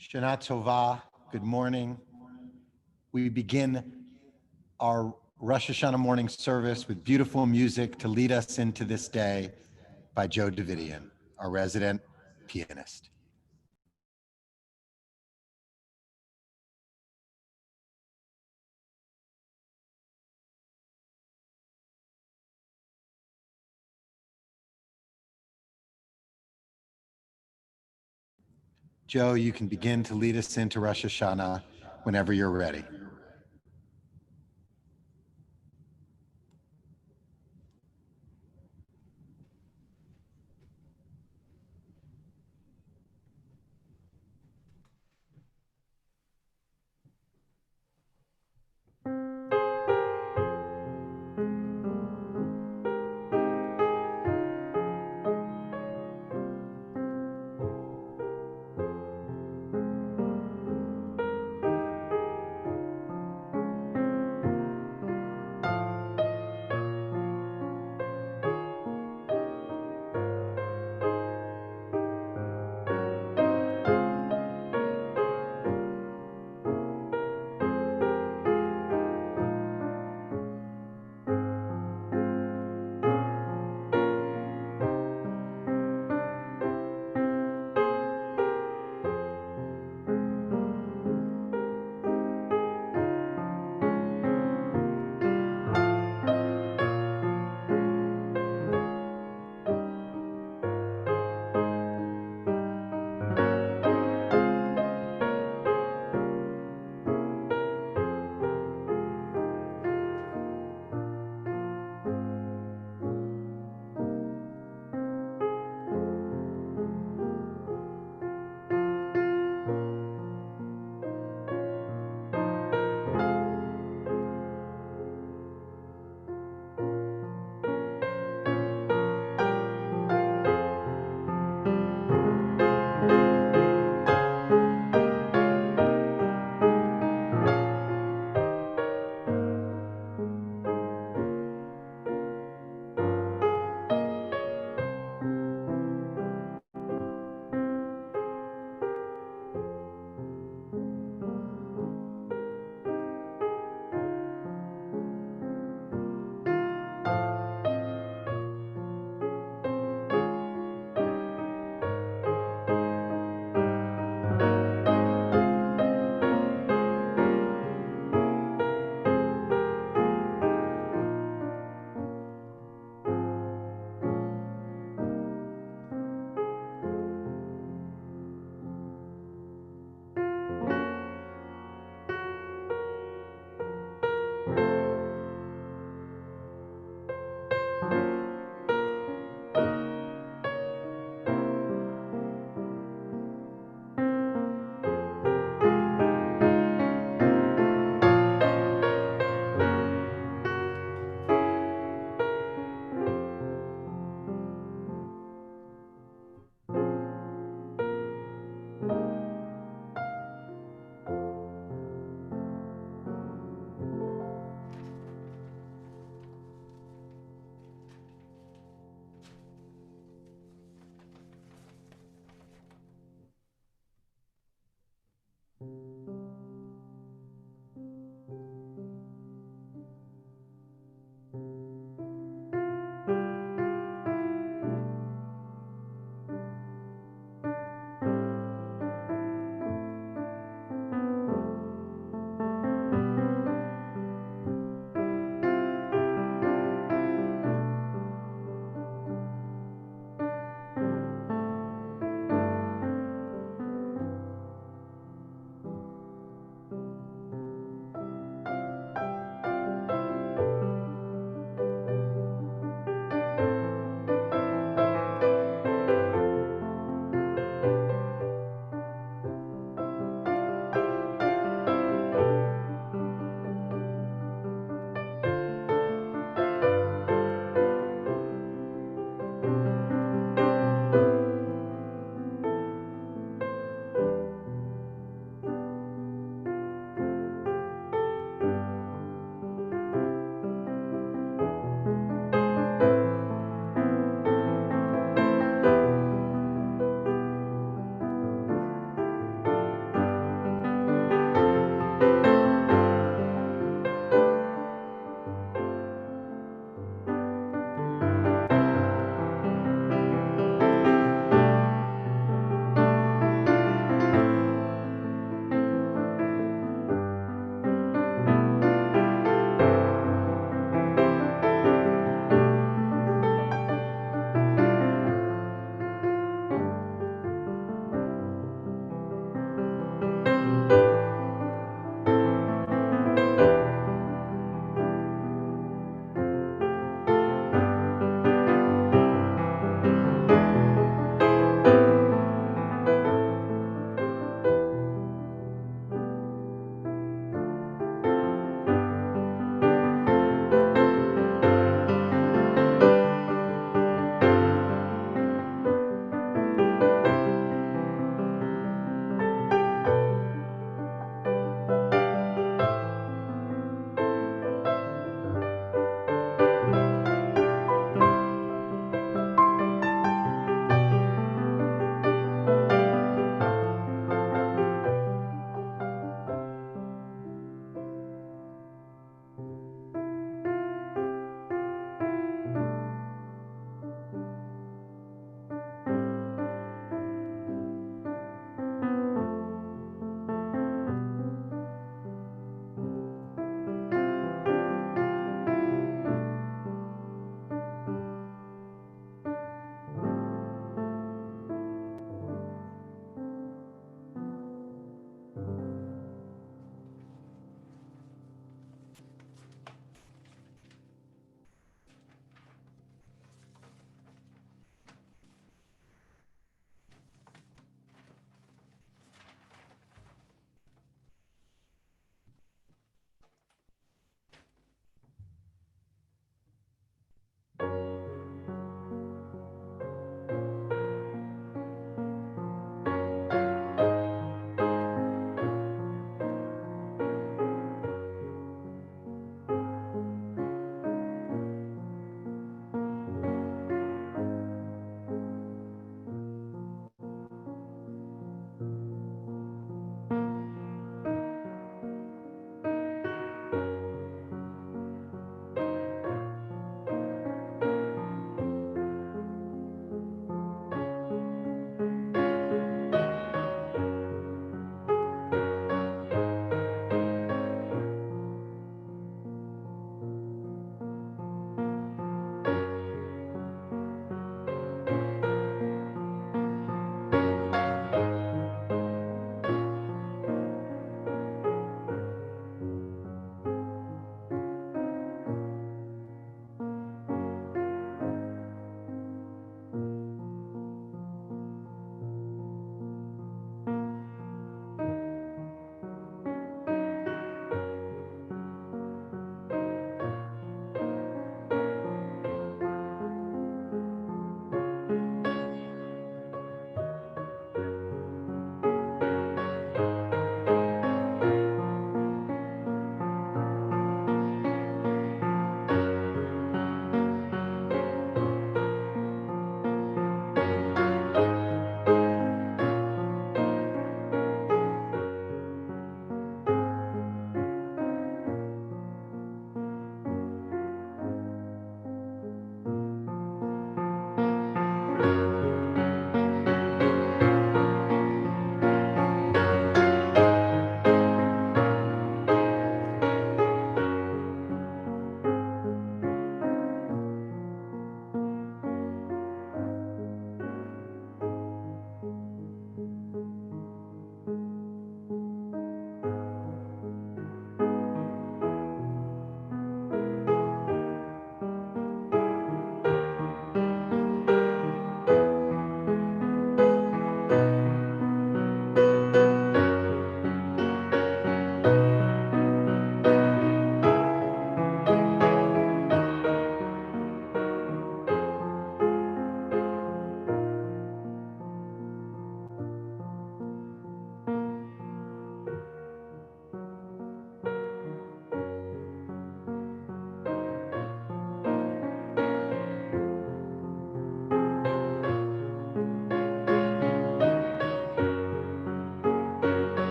Shana Tova, good morning. We begin our Rosh Hashana morning service with beautiful music to lead us into this day by Joe Davidian, our resident pianist. Joe, you can begin to lead us into Rosh Hashanah whenever you're ready.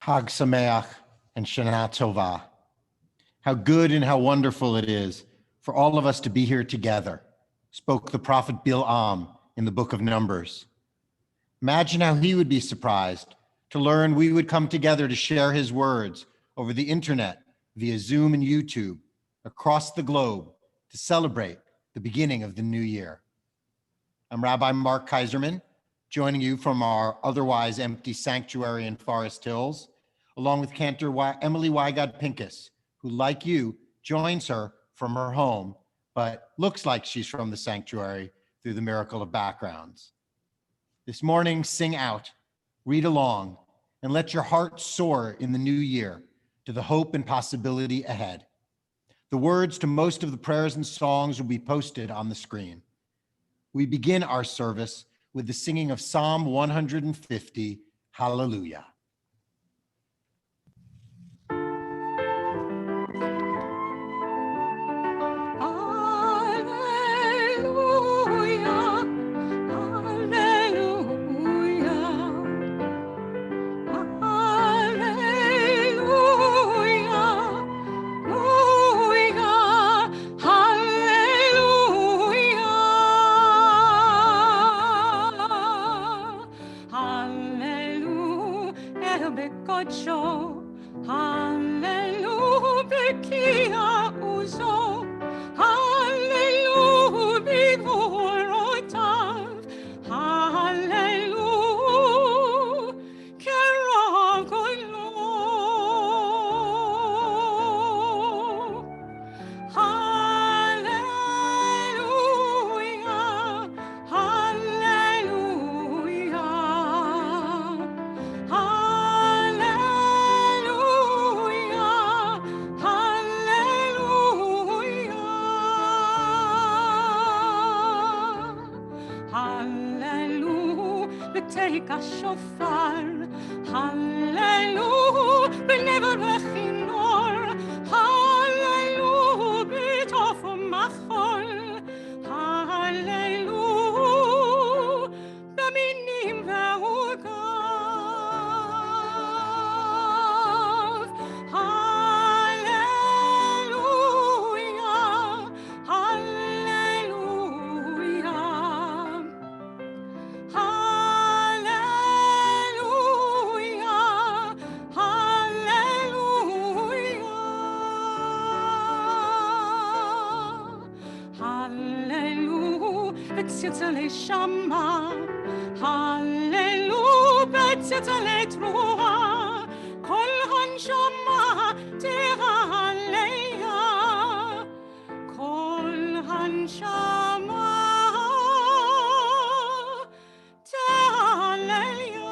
Hag Sameach and Shana Tova. How good and how wonderful it is for all of us to be here together, spoke the prophet Bil'am in the book of Numbers. Imagine how he would be surprised to learn we would come together to share his words over the internet, via Zoom and YouTube, across the globe to celebrate the beginning of the new year. I'm Rabbi Mark Kaiserman, joining you from our otherwise empty sanctuary in Forest Hills, along with Cantor Emily Wygod Pincus, who, like you, joins her from her home, but looks like she's from the sanctuary through the miracle of backgrounds. This morning, sing out, read along, and let your heart soar in the new year to the hope and possibility ahead. The words to most of the prayers and songs will be posted on the screen. We begin our service with the singing of Psalm 150, Hallelujah. take a shofar, hallelujah, b'never v'chinor, hallelujah, b'tof u'machol, hallelujah, b'minim v'ugav, hallelujah, hallelujah. Hallelujah, Shama, hallelujah, צלצלת תרועה, כל הנשמה תהליה, כל הנשמה תהליה.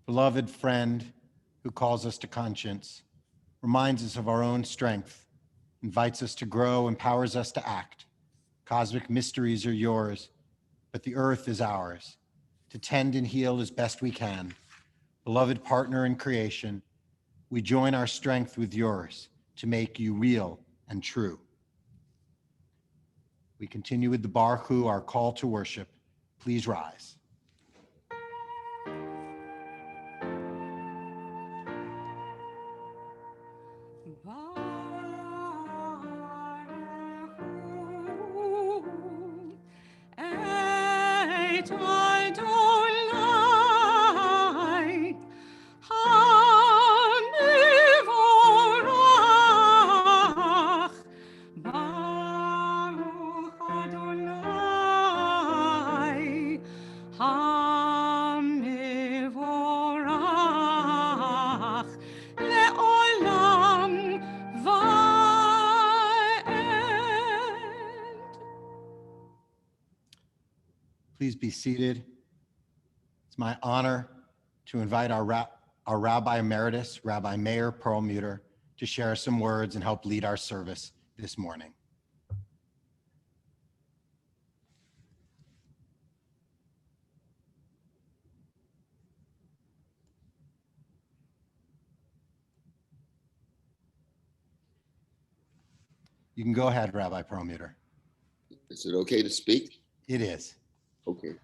Beloved friend who calls us to conscience, reminds us of our own strength, invites us to grow, empowers us to act. Cosmic mysteries are yours, but the earth is ours, to tend and heal as best we can. Beloved partner in creation, we join our strength with yours to make you real and true. We continue with the Baruch Hu, our call to worship. Please rise. Please be seated. It's my honor to invite our Rabbi Emeritus, Rabbi Meir Perlmutter, to share some words and help lead our service this morning. You can go ahead, Rabbi Perlmutter. Is it okay to speak? It is. Okay.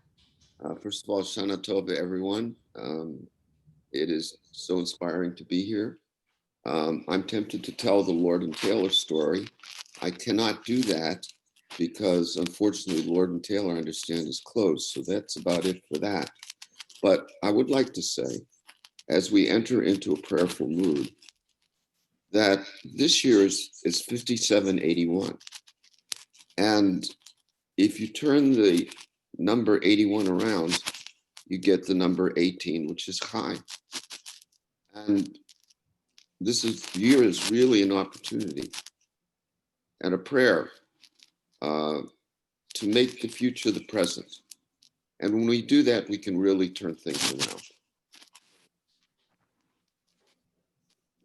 First of all, Shana Tova, everyone. It is so inspiring to be here. I'm tempted to tell the Lord and Taylor story. I cannot do that because, unfortunately, Lord and Taylor, I understand, is closed. So that's about it for that. But I would like to say, as we enter into a prayerful mood, that this year is 5781. And if you turn the number 81 around, you get the number 18, which is high. And this year is really an opportunity and a prayer to make the future the present. And when we do that, we can really turn things around.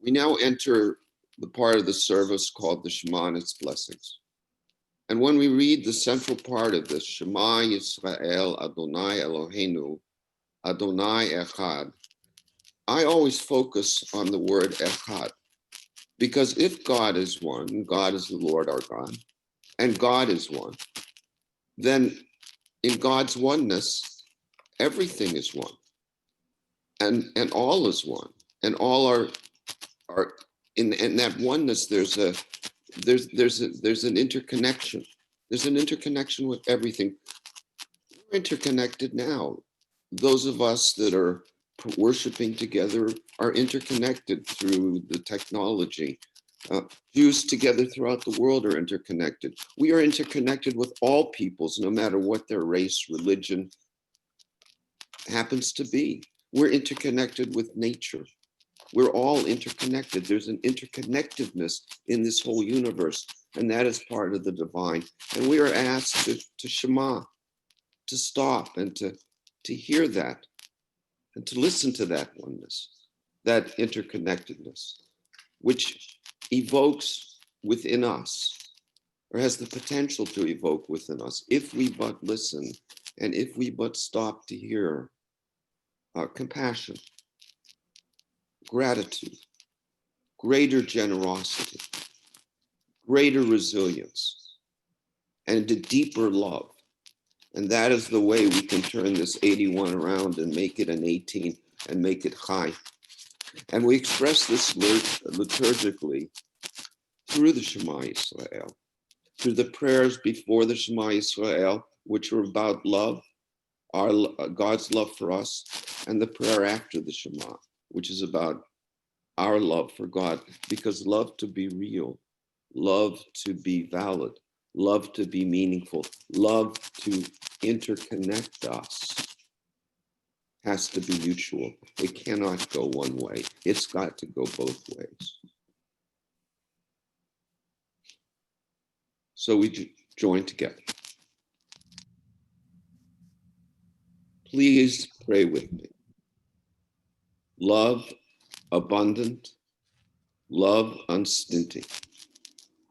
We now enter the part of the service called the Shema and its blessings. And when we read the central part of this, Shema Yisrael Adonai Eloheinu, Adonai Echad, I always focus on the word Echad, because if God is one, God is the Lord our God, and God is one, then in God's oneness, everything is one, and all is one, and all are in that oneness. There's an interconnection. There's an interconnection with everything. We're interconnected now. Those of us that are worshiping together are interconnected through the technology. Jews together throughout the world are interconnected. We are interconnected with all peoples, no matter what their race, religion happens to be. We're interconnected with nature. We're all interconnected. There's an interconnectedness in this whole universe, and that is part of the divine. And we are asked to Shema, to stop and to hear that, and to listen to that oneness, that interconnectedness, which evokes within us, or has the potential to evoke within us, if we but listen, and if we but stop to hear compassion, gratitude, greater generosity, greater resilience, and a deeper love. And that is the way we can turn this 81 around and make it an 18. and make it chai. And we express this liturgically through the Shema Yisrael, through the prayers before the Shema Yisrael, which are about love, God's love for us, and the prayer after the Shema, which is about our love for God, because love to be real, love to be valid, love to be meaningful, love to interconnect us has to be mutual. It cannot go one way. It's got to go both ways. So we join together. Please pray with me. Love abundant, love unstinting.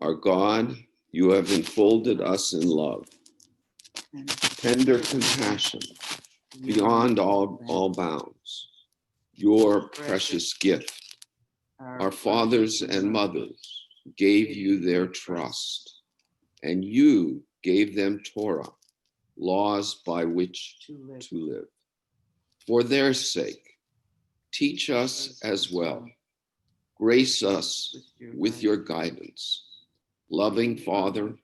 Our God, you have enfolded us in love, tender compassion beyond all bounds. Your precious gift. Our fathers and mothers gave you their trust, and you gave them Torah, laws by which to live. For their sake, teach us as well. Grace us with your guidance. Loving Father,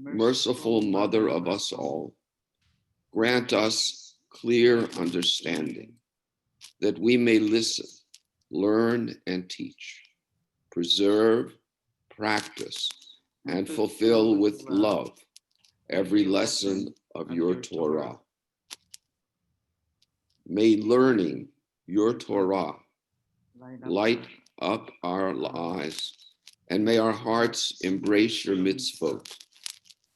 merciful Mother of us all, grant us clear understanding, that we may listen, learn, and teach, preserve, practice, and fulfill with love every lesson of your Torah. May learning your Torah light up our eyes, and may our hearts embrace your mitzvot.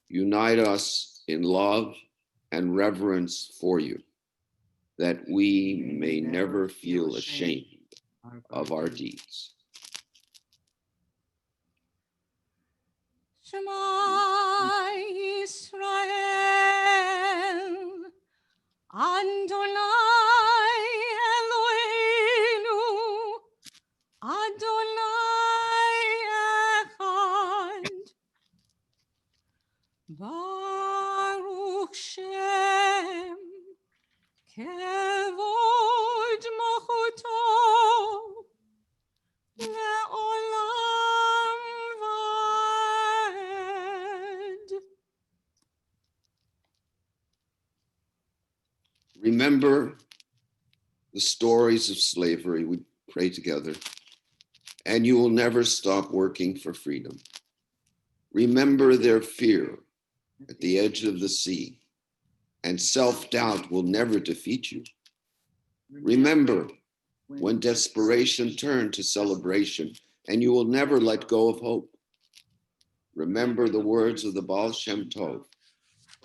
Unite us in love and reverence for you, that we may never feel ashamed of our deeds. Shema Yisrael, Adonai Eloheinu, Adonai Echad, Baruch Shem, Kevod Malchuto, Le'olam Va'ed. Remember the stories of slavery. We pray together. And you will never stop working for freedom. Remember their fear at the edge of the sea, and self-doubt will never defeat you. Remember when desperation turned to celebration, and you will never let go of hope. Remember the words of the Baal Shem Tov.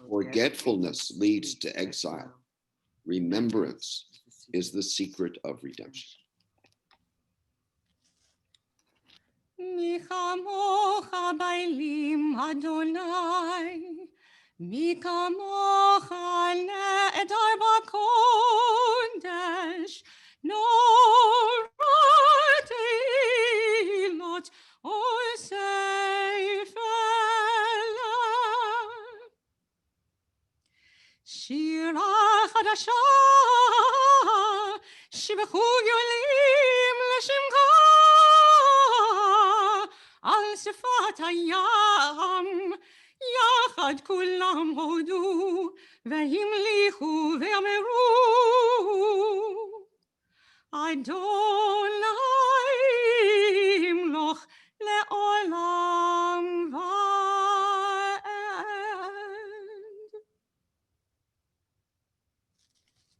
Forgetfulness leads to exile. Remembrance is the secret of redemption. Mi kamocha bailim Adonai, mi kamocha ne'edar b'kodesh, norat tehilot osefela. Shira chadasha, shibechu yolim l'shimcha, al sifat hayam, yachad kulam hodu, vehimlichu ve'ameru, Adonai imloch le'olam va'ed.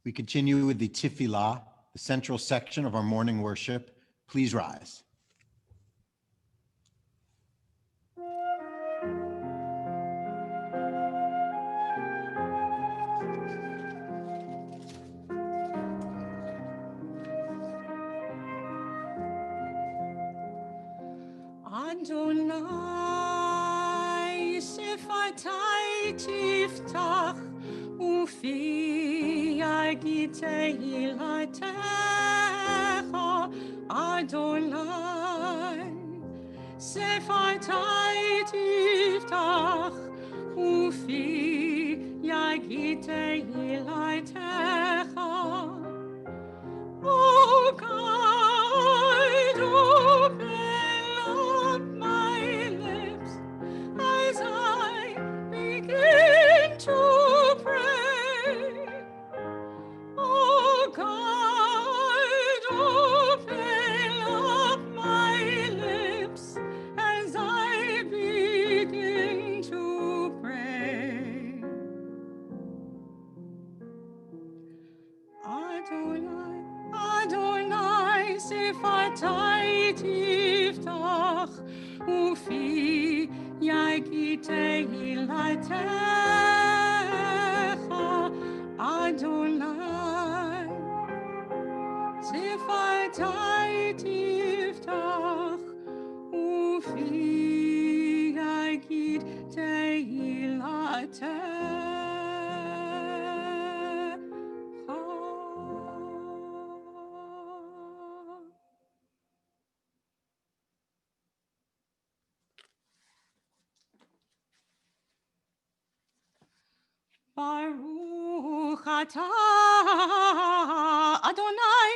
We continue with the Tefillah, the central section of our morning worship. Please rise. Adonai sifatai tiftach ufi yagid tehilatecha. Adonai sifatai tiftach ufi yagid tehilatecha. שפתי תפתח ופי יגיד תהילתך אדוני שפתי תפתח ופי יגיד תהילתך Baruch atah Adonai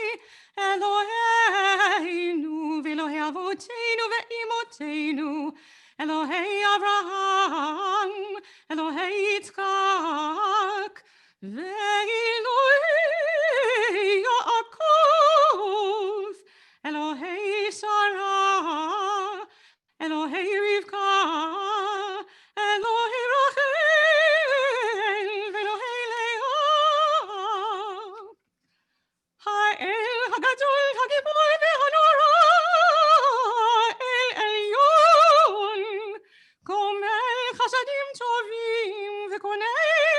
Eloheinu v'Elohei avoteinu ve'imoteinu Elohei Avraham Elohei Yitzchak ve'Elohei Yaakov Elohei Sarah Elohei Rivka Elohei Rachel ואלוהי לאה האל הגדול הגיבור והנורא אל עליון גומל חסדים טובים וקונה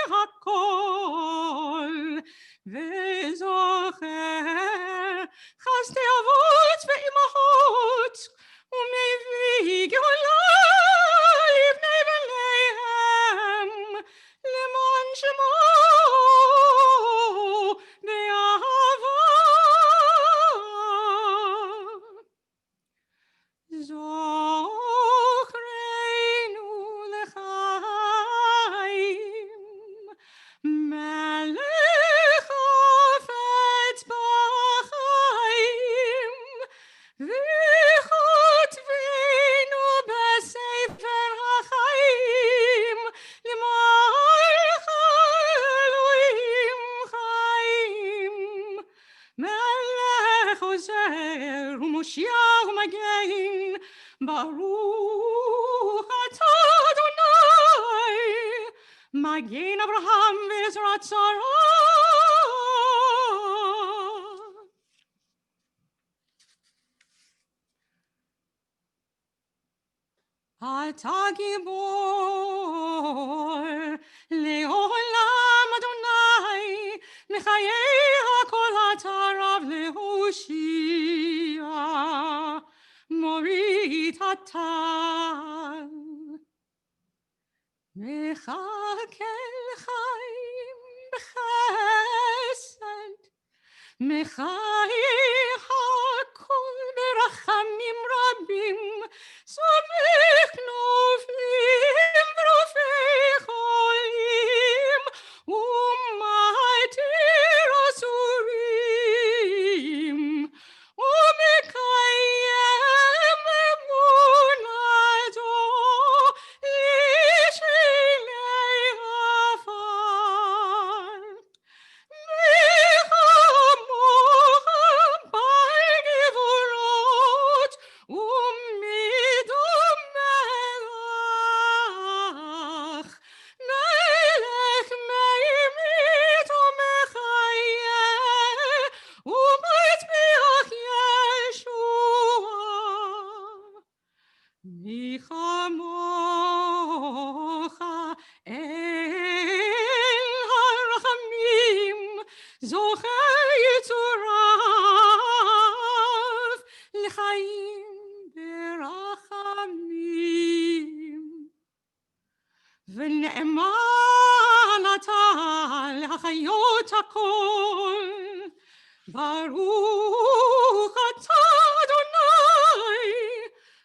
הכל וזוכר חסדי אבות ואימהות ומביא גאולה לבני בניהם למען שמו באהבה זוכרנו לחיים מלך חפץ בחיים וכותבנו בספר החיים למען אלוהים חיים מלך עוזר ומושיע ומגן ברוך אתה אדוני מגן אברהם ועזרת שרה אתה גיבור לעולם אדוני מחיי הכל אתה רב להושיע מוריד הטל מחכה חיים בחסד מחיי הכל ברחמים רבים סומך נופלים ורופא חולים ומתיר אסורים ומקיים אמונתו לשלי עפר וכמוך בעל גבורות ומדומך מלך מימית ומחיה ומצמיח ישועה מי כמוך אל הרחמים זוכה יצוריו לחיים ברחמים ונאמן אתה להחיות הכל ברוך אתה אדוני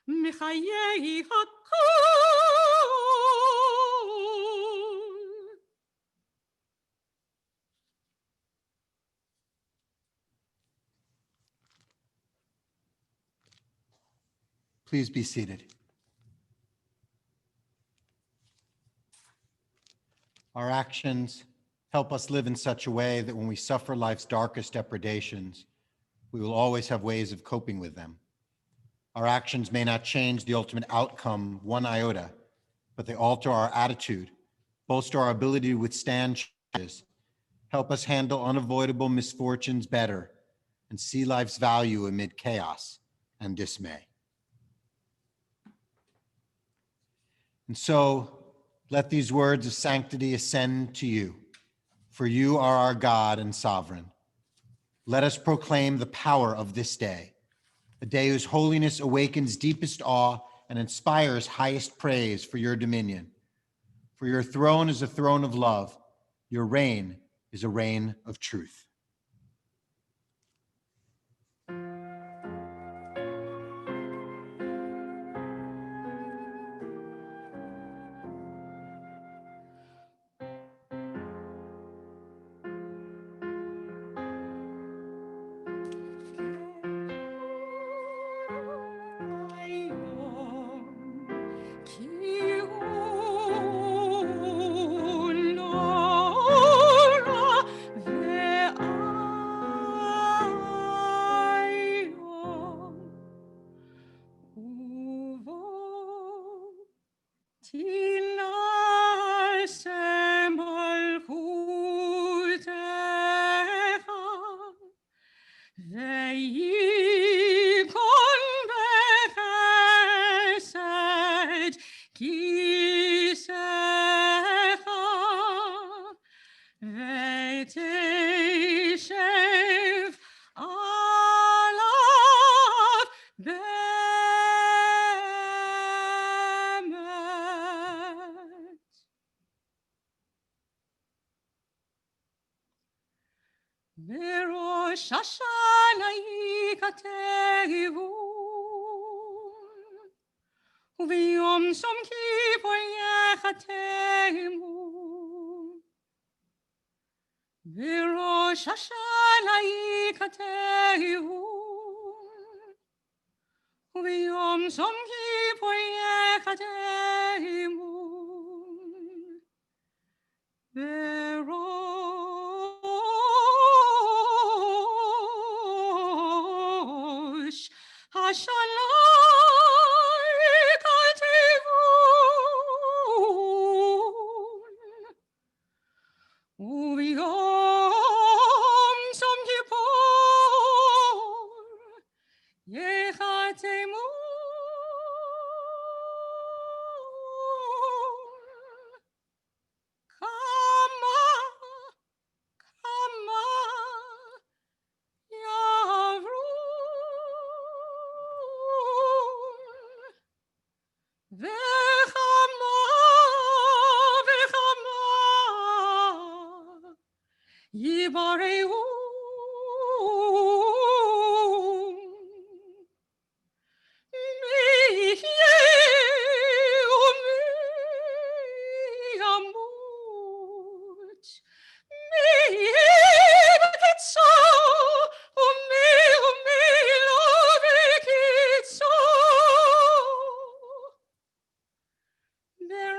מחיי הכל Please be seated. Our actions help us live in such a way that when we suffer life's darkest depredations, we will always have ways of coping with them. Our actions may not change the ultimate outcome one iota, but they alter our attitude, bolster our ability to withstand challenges, help us handle unavoidable misfortunes better, and see life's value amid chaos and dismay. And so let these words of sanctity ascend to you, for you are our God and sovereign. Let us proclaim the power of this day, a day whose holiness awakens deepest awe and inspires highest praise for your dominion. For your throne is a throne of love, your reign is a reign of truth. Rosh Hashana yikatevu, uviyom som kippur yechatemu. Rosh Hashana yikatevu, uviyom som kippur yechatemu.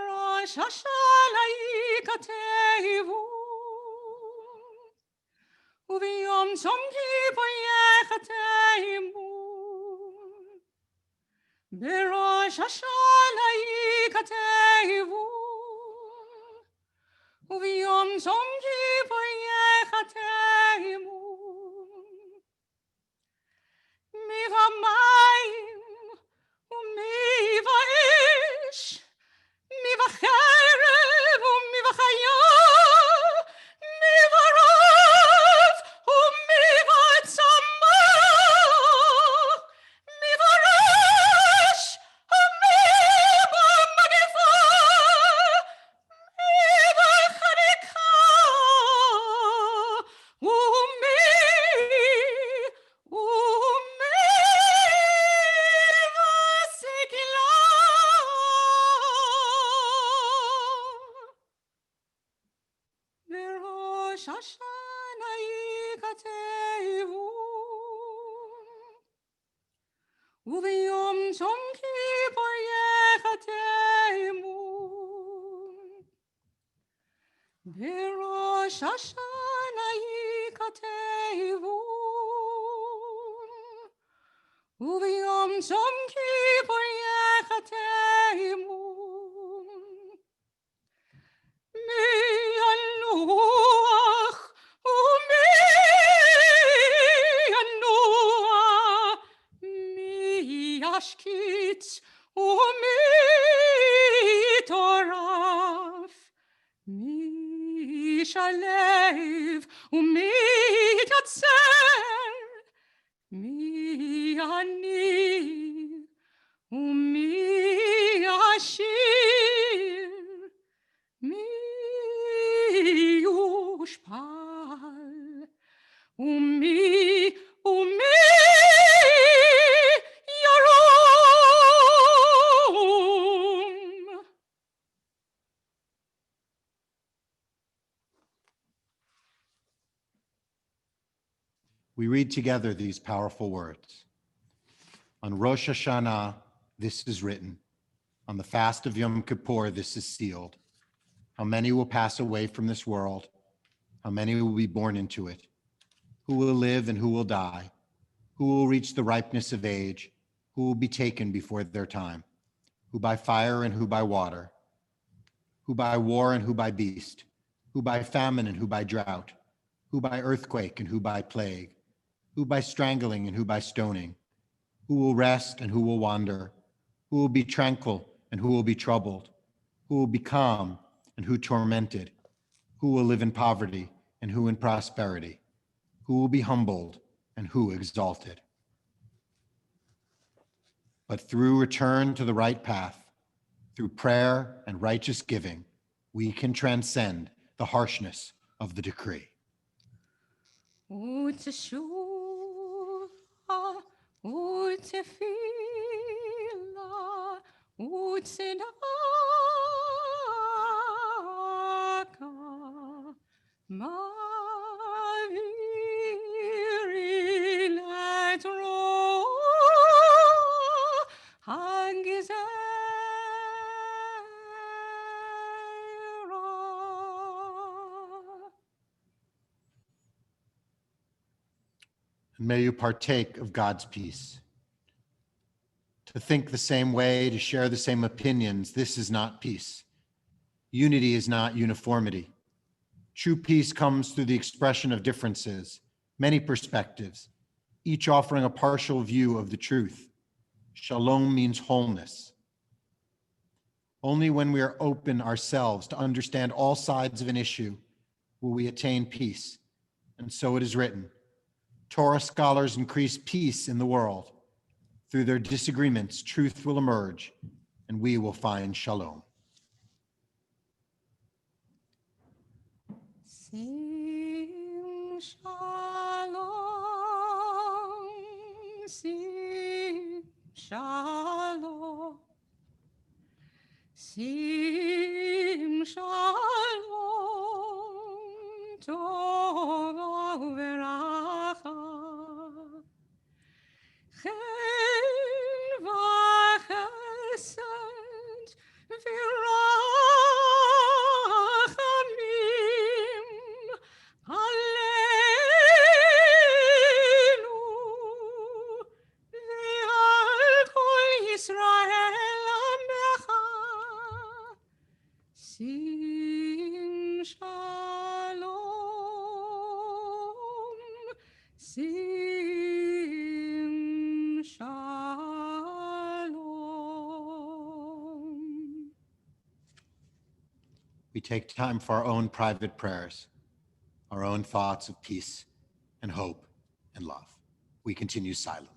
Rosh Hashana yikatevu, uviyom som kippur yechatemu. Rosh Hashana yikatevu, uviyom som kippur yechatemu. Mi v'mayim u'mi v'esh, mi v'cherev u'mi v'chaya, mi v'rav u'mi v'tzama, mi v'resh u'mi v'magefa, mi v'charika u'mi v'sekila. Rosh Hashana yikatevu, uviyom som kippur yechatemu. Rosh Hashana yikatevu, uviyom som kippur yechatemu. Mi ישקיץ ומי יטורף, מי ישלב ומי יתייצר, מי יניב ומי ישיר, מי יושפל ומי ירום. We read together these powerful words. On Rosh Hashana, this is written. On the fast of Yom Kippur, this is sealed. How many will pass away from this world? How many will be born into it? Who will live and who will die? Who will reach the ripeness of age? Who will be taken before their time? Who by fire and who by water? Who by war and who by beast? Who by famine and who by drought? Who by earthquake and who by plague? Who by strangling and who by stoning? Who will rest and who will wander? Who will be tranquil and who will be troubled? Who will be calm and who tormented? Who will live in poverty and who in prosperity? Who will be humbled and who exalted? But through return to the right path, through prayer and righteous giving, we can transcend the harshness of the decree. ותשובה ותפילה וצדקה מעבירים את רוח הגזירה. And may you partake of God's peace. To think the same way, to share the same opinions, this is not peace. Unity is not uniformity. True peace comes through the expression of differences, many perspectives, each offering a partial view of the truth. Shalom means wholeness. Only when we are open ourselves to understand all sides of an issue will we attain peace. And so it is written, Torah scholars increase peace in the world. Through their disagreements, truth will emerge, and we will find shalom. Sim shalom, sim shalom, sim shalom, Tova veracha, chen v'chesed v'rachamim aleinu ve'al kol Yisrael amecha. Sim shalom, sim shalom. We take time for our own private prayers, our own thoughts of peace and hope and love. We continue silently.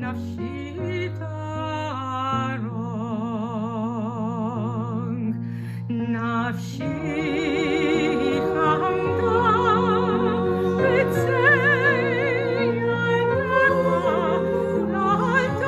נפשי תערונג, נפשי חמדה בצי ידך, לדעת כל רצון לבך.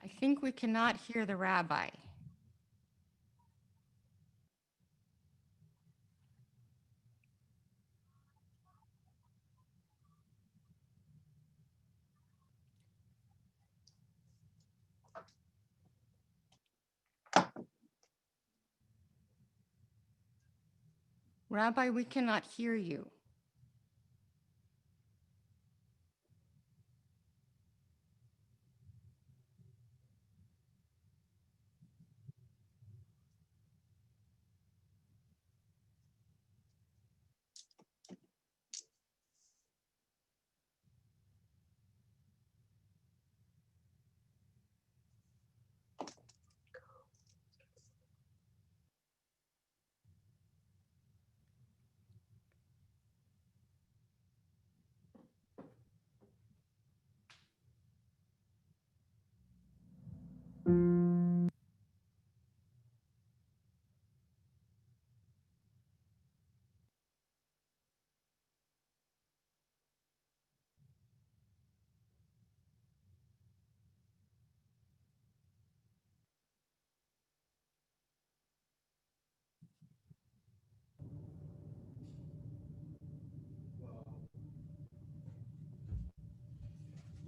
I think we cannot hear the rabbi. Rabbi, we cannot hear you.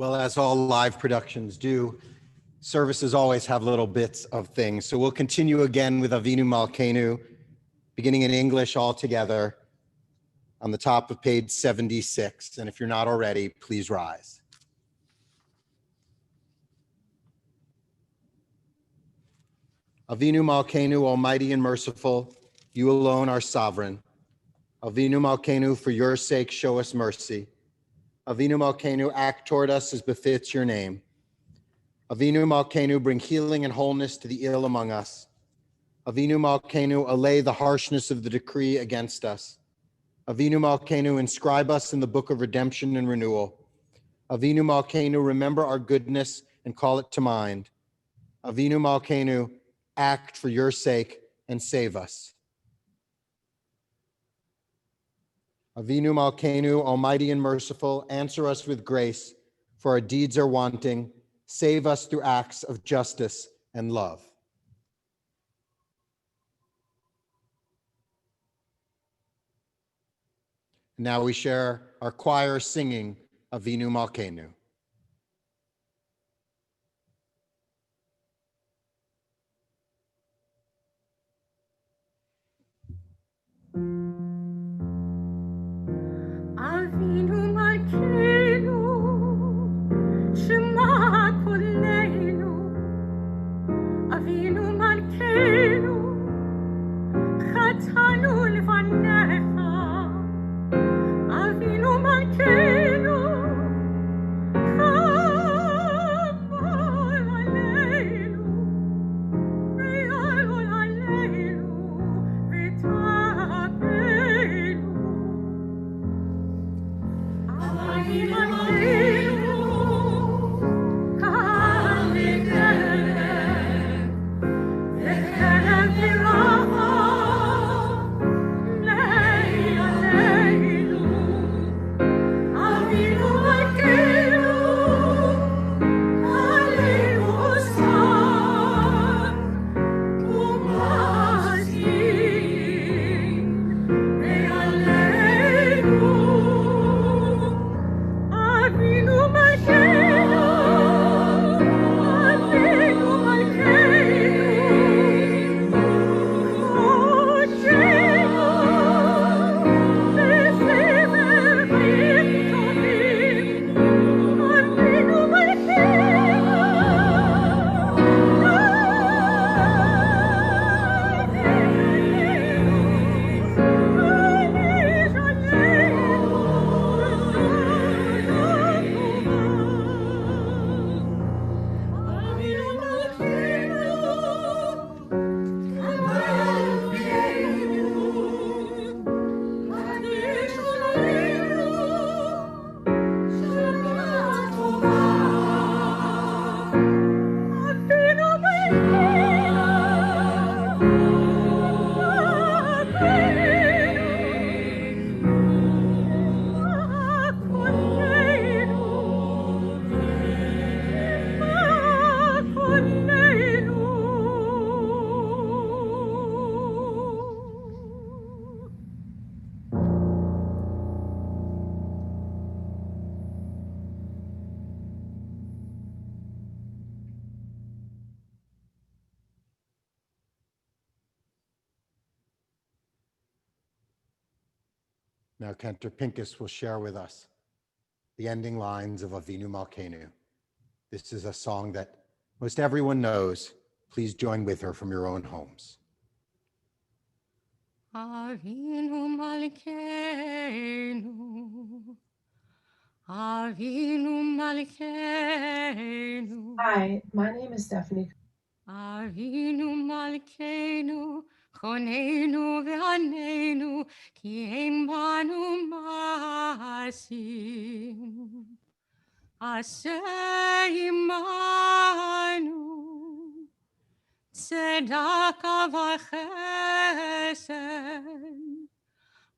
Well, as all live productions do, services always have little bits of things. So we'll continue again with Avinu Malkeinu, beginning in English all together on the top of page 76. And if you're not already, please rise. Avinu Malkeinu, almighty and merciful, you alone are sovereign. Avinu Malkeinu, for your sake, show us mercy. Avinu Malkeinu, act toward us as befits your name. Avinu Malkeinu, bring healing and wholeness to the ill among us. Avinu Malkeinu, allay the harshness of the decree against us. Avinu Malkeinu, inscribe us in the book of redemption and renewal. Avinu Malkeinu, remember our goodness and call it to mind. Avinu Malkeinu, act for your sake and save us. Avinu Malkeinu, almighty and merciful, answer us with grace, for our deeds are wanting. Save us through acts of justice and love. Now we share our choir singing Avinu Malkeinu. Avinu Malkeinu, Shema Kolenu. Avinu Malkeinu, Chatanu Levanecha. Avinu Malkeinu, Kabal Aleinu, Ve'alol Aleinu, V'tapeinu. Avinu Malkeinu, Ka'aleinu, Ve'kelev V'racha, Le'aleinu. Avinu Malkeinu, Aleinu Osar, Umazin, Ve'aleinu. Avinu Malkeinu, Avinu Malkeinu, Chodenu, Besever V'tovim. Avinu Malkeinu, Now Cantor Pincus will share with us the ending lines of Avinu Malkeinu. This is a song that most everyone knows. Please join with her from your own homes. Avinu Malkeinu, Avinu Malkeinu, Hi, my name is Stephanie. Avinu Malkeinu, Chonenu v'Anenu, ki ein banu masim. Aseh imanu, tzedakah v'chesed.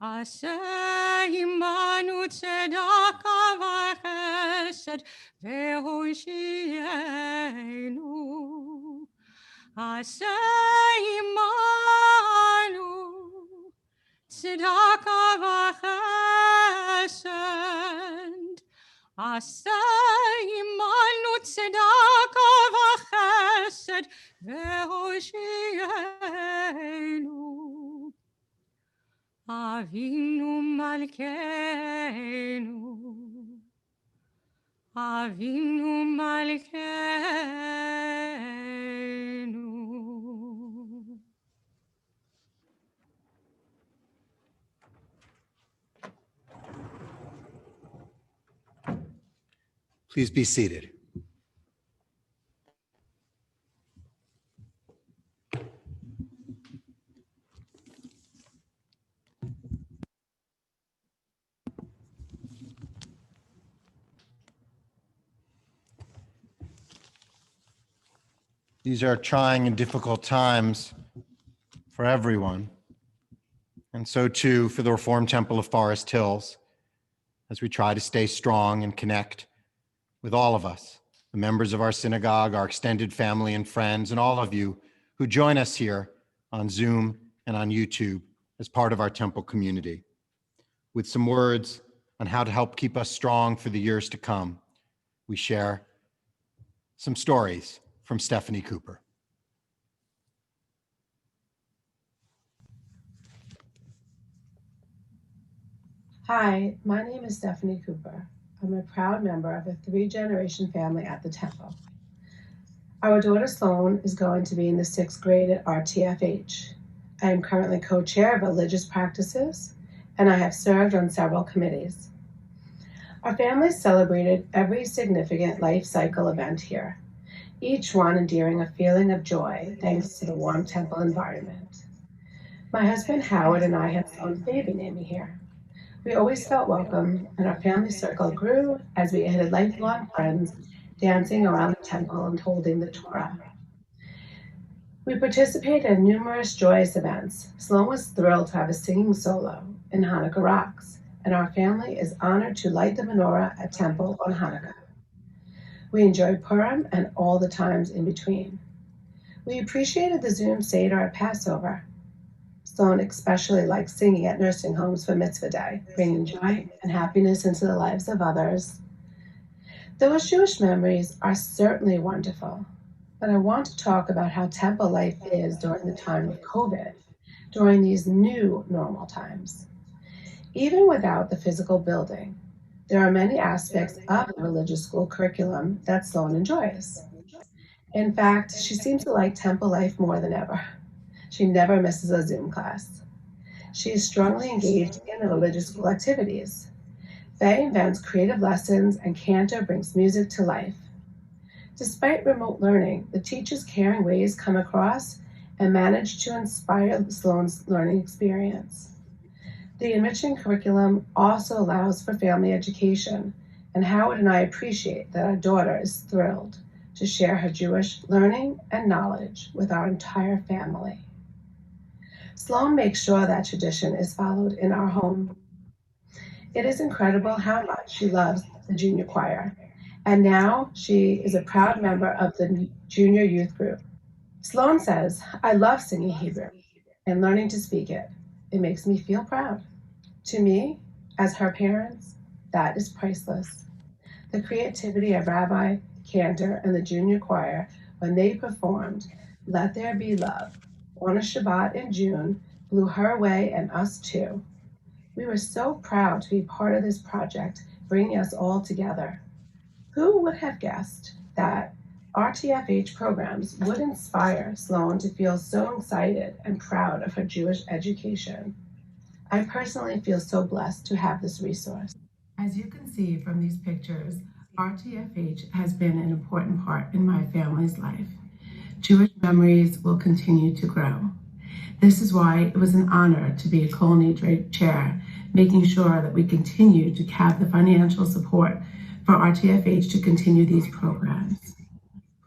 Aseh imanu, tzedakah v'chesed, ve'hoshienu. Aseh imanu, tzedakah v'chesed. Aseh imanu, tzedakah v'chesed, ve'hoshienu. Avinu Malkeinu, Avinu Malkeinu. Please be seated. These are trying and difficult times for everyone, and so too for the Reformed Temple of Forest Hills, as we try to stay strong and connect with all of us, the members of our synagogue, our extended family and friends, and all of you who join us here on Zoom and on YouTube as part of our temple community. With some words on how to help keep us strong for the years to come, we share some stories from Stephanie Cooper. Hi, my name is Stephanie Cooper. I'm a proud member of a 3-generation family at the temple. Our daughter Sloan is going to be in the 6th grade at RTFH. I am currently co-chair of religious practices, and I have served on several committees. Our family celebrated every significant life cycle event here, each one endearing a feeling of joy thanks to the warm temple environment. My husband Howard and I have Sloan's baby naming here. We always felt welcome, and our family circle grew as we added lifelong friends dancing around the temple and holding the Torah. We participated in numerous joyous events. Sloan was thrilled to have a singing solo in Hanukkah Rocks, and our family is honored to light the menorah at temple on Hanukkah. We enjoyed Purim and all the times in between. We appreciated the Zoom Seder at Passover. Sloan especially likes singing at nursing homes for Mitzvah Day, bringing joy and happiness into the lives of others. Those Jewish memories are certainly wonderful, but I want to talk about how temple life is during the time of COVID, during these new normal times. Even without the physical building, there are many aspects of the religious school curriculum that Sloan enjoys. In fact, she seems to like temple life more than ever. She never misses a Zoom class. She is strongly engaged in the religious school activities. Faye invents creative lessons, and Cantor brings music to life. Despite remote learning, the teacher's caring ways come across and manage to inspire Sloan's learning experience. The enriching curriculum also allows for family education, and Howard and I appreciate that our daughter is thrilled to share her Jewish learning and knowledge with our entire family. Sloan makes sure that tradition is followed in our home. It is incredible how much she loves the junior choir, and now she is a proud member of the junior youth group. Sloan says, "I love singing Hebrew and learning to speak it. It makes me feel proud." To me, as her parents, that is priceless. The creativity of Rabbi, Cantor, and the junior choir when they performed "Let There Be Love" on a Shabbat in June blew her away and us too. We were so proud to be part of this project, bringing us all together. Who would have guessed that RTFH programs would inspire Sloan to feel so excited and proud of her Jewish education? I personally feel so blessed to have this resource. As you can see from these pictures, RTFH has been an important part in my family's life. Jewish memories will continue to grow. This is why it was an honor to be a Colony Drape chair, making sure that we continue to have the financial support for RTFH to continue these programs.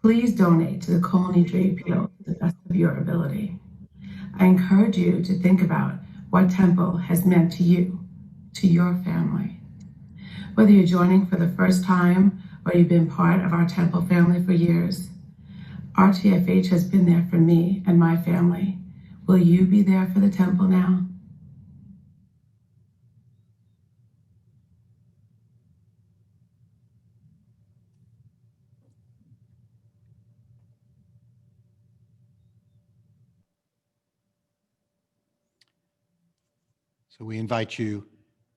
Please donate to the Colony Drape Guild to the best of your ability. I encourage you to think about what temple has meant to you, to your family. Whether you're joining for the first time or you've been part of our temple family for years, RTFH has been there for me and my family. Will you be there for the temple now? So we invite you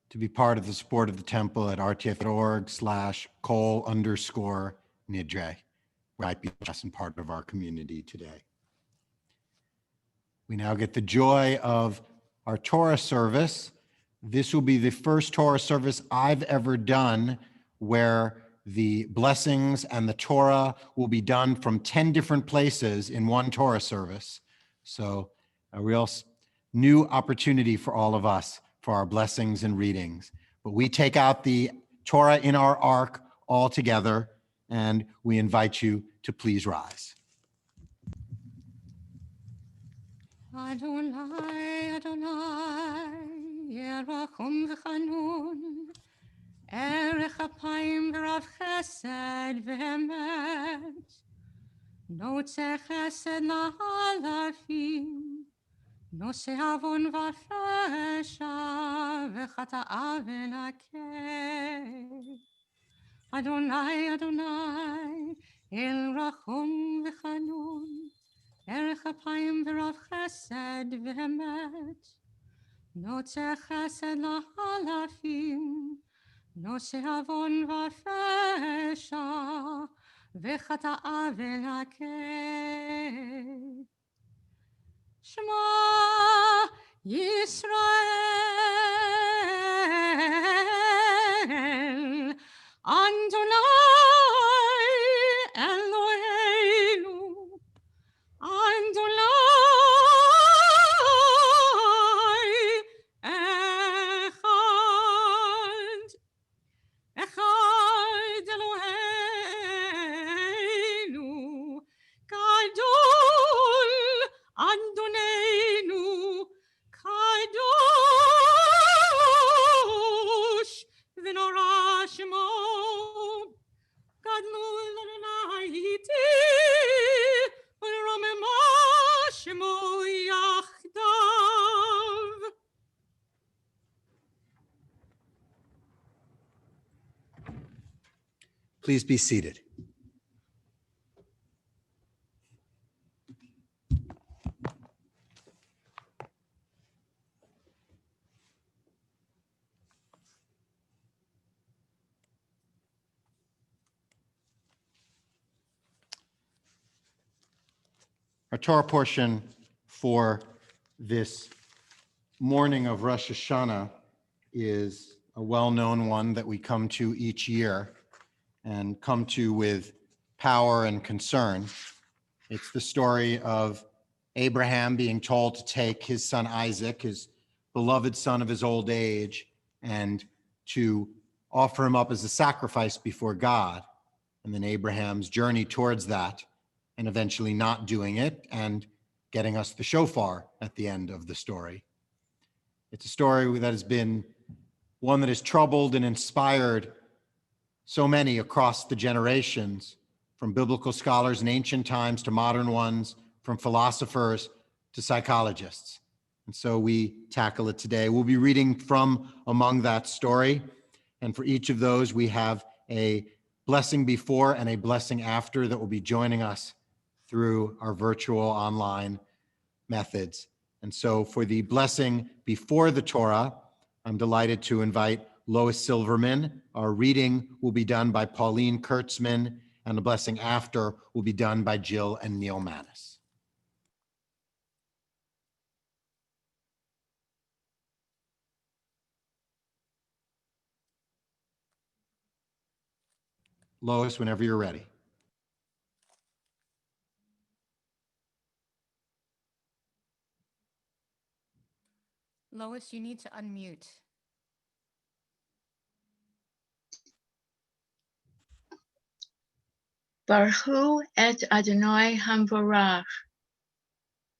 to be part of the support of the temple at rtf.org/col_nidre, where I be and part of our community today. We now get the joy of our Torah service. This will be the first Torah service I've ever done where the blessings and the Torah will be done from 10 different places in one Torah service. So a real new opportunity for all of us for our blessings and readings. But we take out the Torah in our ark all together, and we invite you to please rise. Adonai, Adonai, Yerachum v'chanun, Erech apayim v'rav chesed v'emet, Notze chesed la'alafim, Noseh avon v'resha v'chata'a v'nakeh. Adonai, Adonai, El rachum v'chanun, Erech apayim v'rav chesed v'emet, Notze chesed la'alafim, Noseh avon v'resha v'chata'a v'nakeh. Shema Yisrael, Adonai Eloheinu, Adonai Echad, Echad Eloheinu, Gadol Adonenu, Kadosh v'nora shemo, Gadol Adonai iti, v'romema shemo yachdav. Please be seated. Our Torah portion for this morning of Rosh Hashana is a well-known one that we come to each year and come to with power and concern. It's the story of Abraham being told to take his son Isaac, his beloved son of his old age, and to offer him up as a sacrifice before God. And then Abraham's journey towards that, and eventually not doing it and getting us the shofar at the end of the story. It's a story that has been one that has troubled and inspired so many across the generations, from biblical scholars in ancient times to modern ones, from philosophers to psychologists. And so we tackle it today. We'll be reading from among that story. And for each of those, we have a blessing before and a blessing after that will be joining us through our virtual online methods. And so for the blessing before the Torah, I'm delighted to invite Lois Silverman. Our reading will be done by Pauline Kurtzman, and the blessing after will be done by Jill and Neil Manis. Lois, whenever you're ready. Lois, you need to unmute. Baruch et Adonai Hamvorach.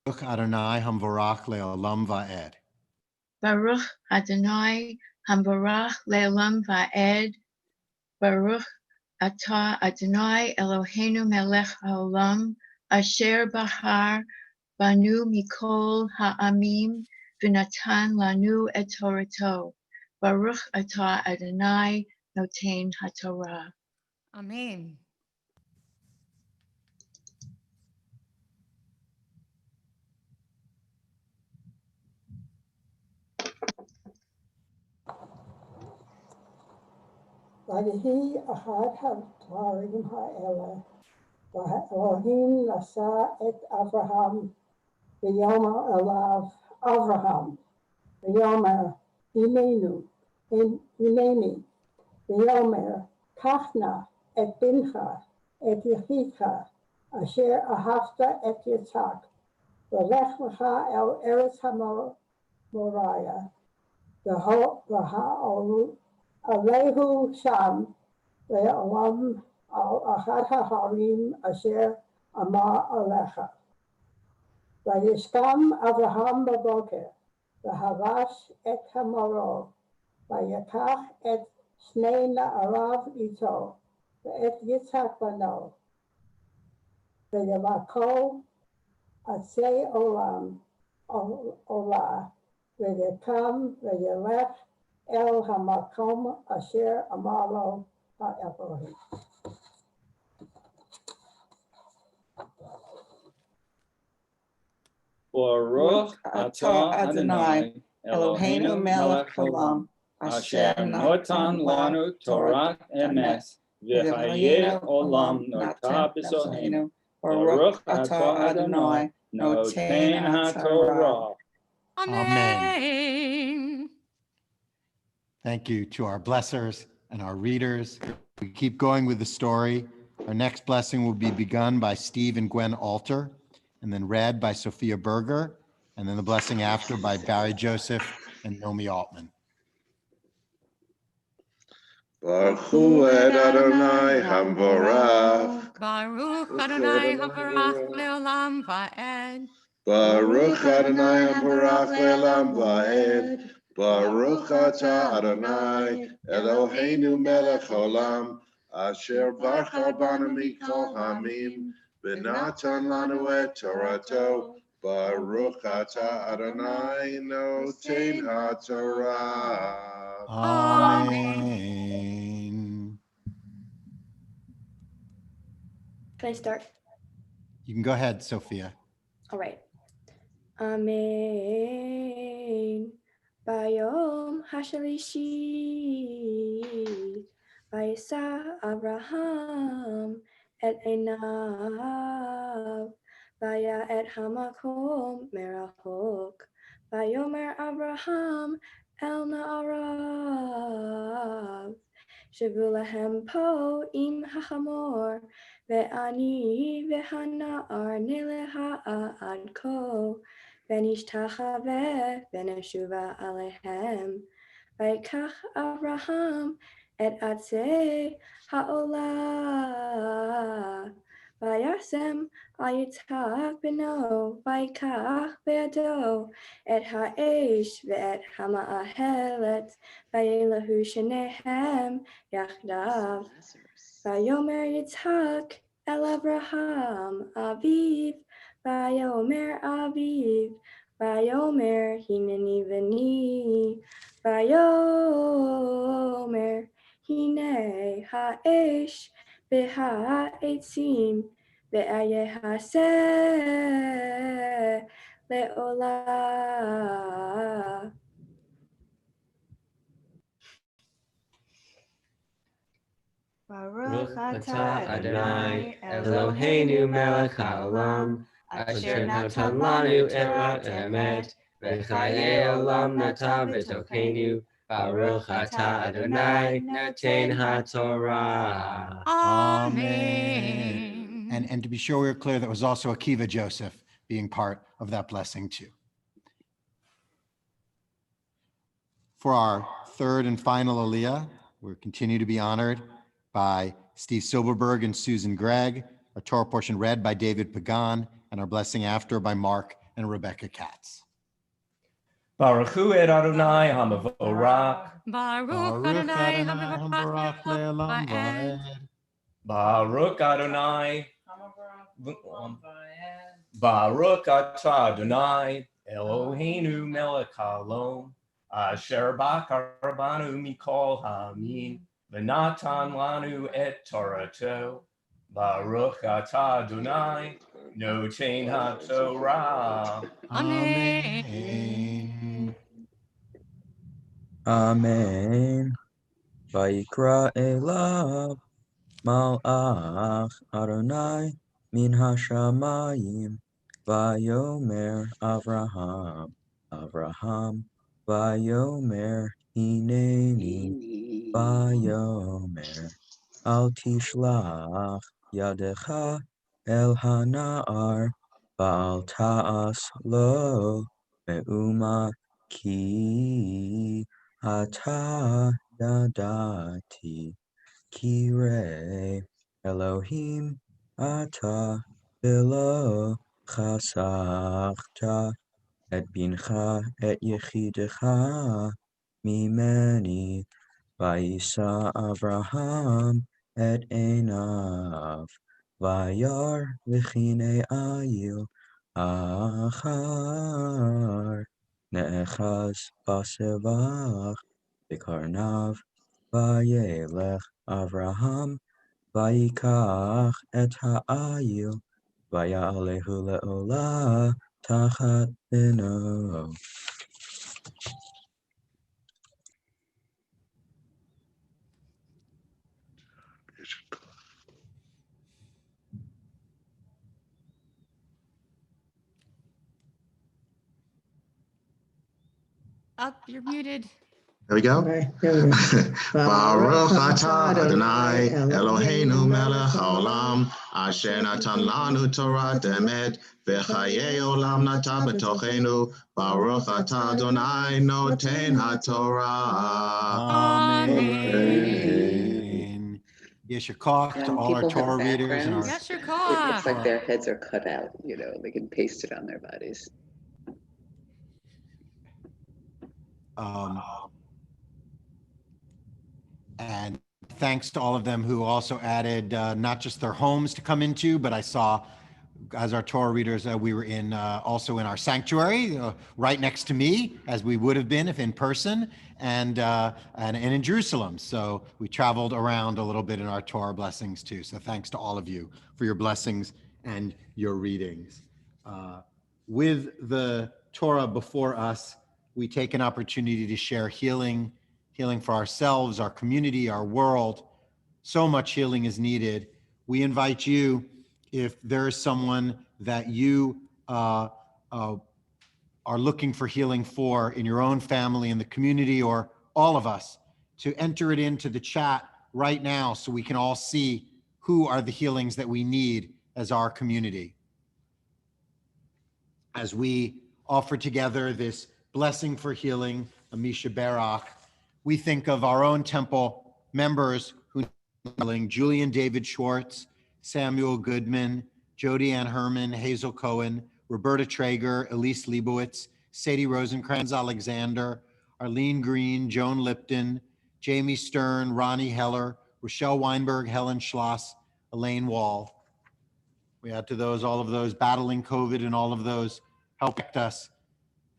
Baruch Adonai Hamvorach le'olam va'ed. Baruch Adonai Hamvorach le'olam va'ed. Baruch atah Adonai Eloheinu melech haolam, asher bahar banu mikol ha'amim, v'natan lanu et Torato. Baruch atah Adonai noten haTorah. Amen. ויהי אחד הדברים האלה, והאלוהים נשא את אברהם ויאמר אליו אברהם, ויאמר הנני, ויאמר קח נא את בנך, את יחידך, אשר אהבת את יצחק, ולך לך אל ארץ המוריה, והעלהו שם לעולם על אחד ההרים אשר אמר עליך. וישכם אברהם בבוקר, והבש את המרור, ויקח את שני נעריו איתו, ואת יצחק בנו, וילקחו עצי עולה, ויקם וילך אל המקום אשר אמר לו האלוהים. Baruch atah Adonai Eloheinu melech haolam asher notan lanu Torah emes v'chayei olam nota b'sohenu. Baruch atah Adonai noten haTorah. Amen. Thank you to our blessers and our readers. We keep going with the story. Our next blessing will be begun by Steve and Gwen Alter, and then read by Sophia Berger, and then the blessing after by Barry Joseph and Nomi Altman. Baruch Hu et Adonai Hamvorach. Baruch Adonai Havarach Leolam Va'ed. Baruch Adonai Hamvorach Leolam Va'ed. Baruch atah Adonai Eloheinu melech haolam asher bacha banu mikol hamim v'natan lanu et Torato. Baruch atah Adonai noten haTorah. Amen. Can I start? You can go ahead, Sophia. All right. Amen. Bayom hashalishi. Vayisa Abraham et enav. Vaya et hamakom merachok. Vayomer Abraham el na'arav. Shavu lahem po im hachamor. Ve'ani ve'hana'ar nileha ad ko. Venishtachave veneshuva alehem. Vaikach Abraham et atzei ha'olah. Vayasem Yitzhak beno, Vaikach be'ado et ha'esh ve'et hama'ahelet. Vayelahu shenehem yachdav. Vayomer Yitzhak el Abraham aviv. Vayomer aviv, Vayomer hineni veni, Vayomer hine ha'esh v'ha'etzim ve'ayehaseh le'olah. Baruch atah Adonai Eloheinu melech haolam asher natan lanu Torah emet v'chayei olam nata b'tokeinu. Baruch atah Adonai noten haTorah. Amen. And to be sure we're clear, that was also Akiva Joseph being part of that blessing too. For our third and final Aliyah, we continue to be honored by Steve Silberberg and Susan Gregg, our Torah portion read by David Pagan, and our blessing after by Mark and Rebecca Katz. Baruch Hu et Adonai Hamavorach. Baruch Adonai Havarach Leolam Va'ed. Baruch Adonai. Baruch atah Adonai Eloheinu melech haolam asher bachar banu mikol hamim v'natan lanu et Torato. Baruch atah Adonai noten haTorah. Amen. Amen. Vayikra elav malach Adonai min hashamayim. Vayomer Avraham, Vayomer hineni. Vayomer אל תשלח ידך אל הנער, ואל תעש לו מאומה, כי אתה ידעתי, כי ראה אלוהים אתה, ולא חסכת את בנך את יחידך ממני. וישא אברהם את עיניו, וירא והנה איל אחר נאחז בסבך בקרניו. וילך אברהם ויקח את האיל, ויעלהו לעולה תחת בנו. Up, you're muted. There we go. Okay, here we go. Baruch atah Adonai Eloheinu melech haolam, asher natan lanu Torah emet, v'chayei olam nata b'tochenu. Baruch atah Adonai noten haTorah. Amen. Yesher koach to all our People have Torah readers and our backgrounds. Yesher It looks like koach. their heads are cut out, you know, they can paste it on their bodies. And thanks to all of them who also added not just their homes to come into, but I saw as our Torah readers, we were in also in our sanctuary right next to me, as we would have been if in person, and in Jerusalem. So we traveled around a little bit in our Torah blessings too. So thanks to all of you for your blessings and your readings. With the Torah before us, we take an opportunity to share healing for ourselves, our community, our world. So much healing is needed. We invite you, if there is someone that you are looking for healing for in your own family, in the community, or all of us, to enter it into the chat right now so we can all see who are the healings that we need as our community. As we offer together this blessing for healing, Amisha Barak, we think of our own temple members who need healing: Julian David Schwartz, Samuel Goodman, Jody Ann Herman, Hazel Cohen, Roberta Traeger, Elise Leibowitz, Sadie Rosencrantz Alexander, Arlene Green, Joan Lipton, Jamie Stern, Ronnie Heller, Rochelle Weinberg, Helen Schloss, Elaine Wall. We add to those, all of those battling COVID and all of those help us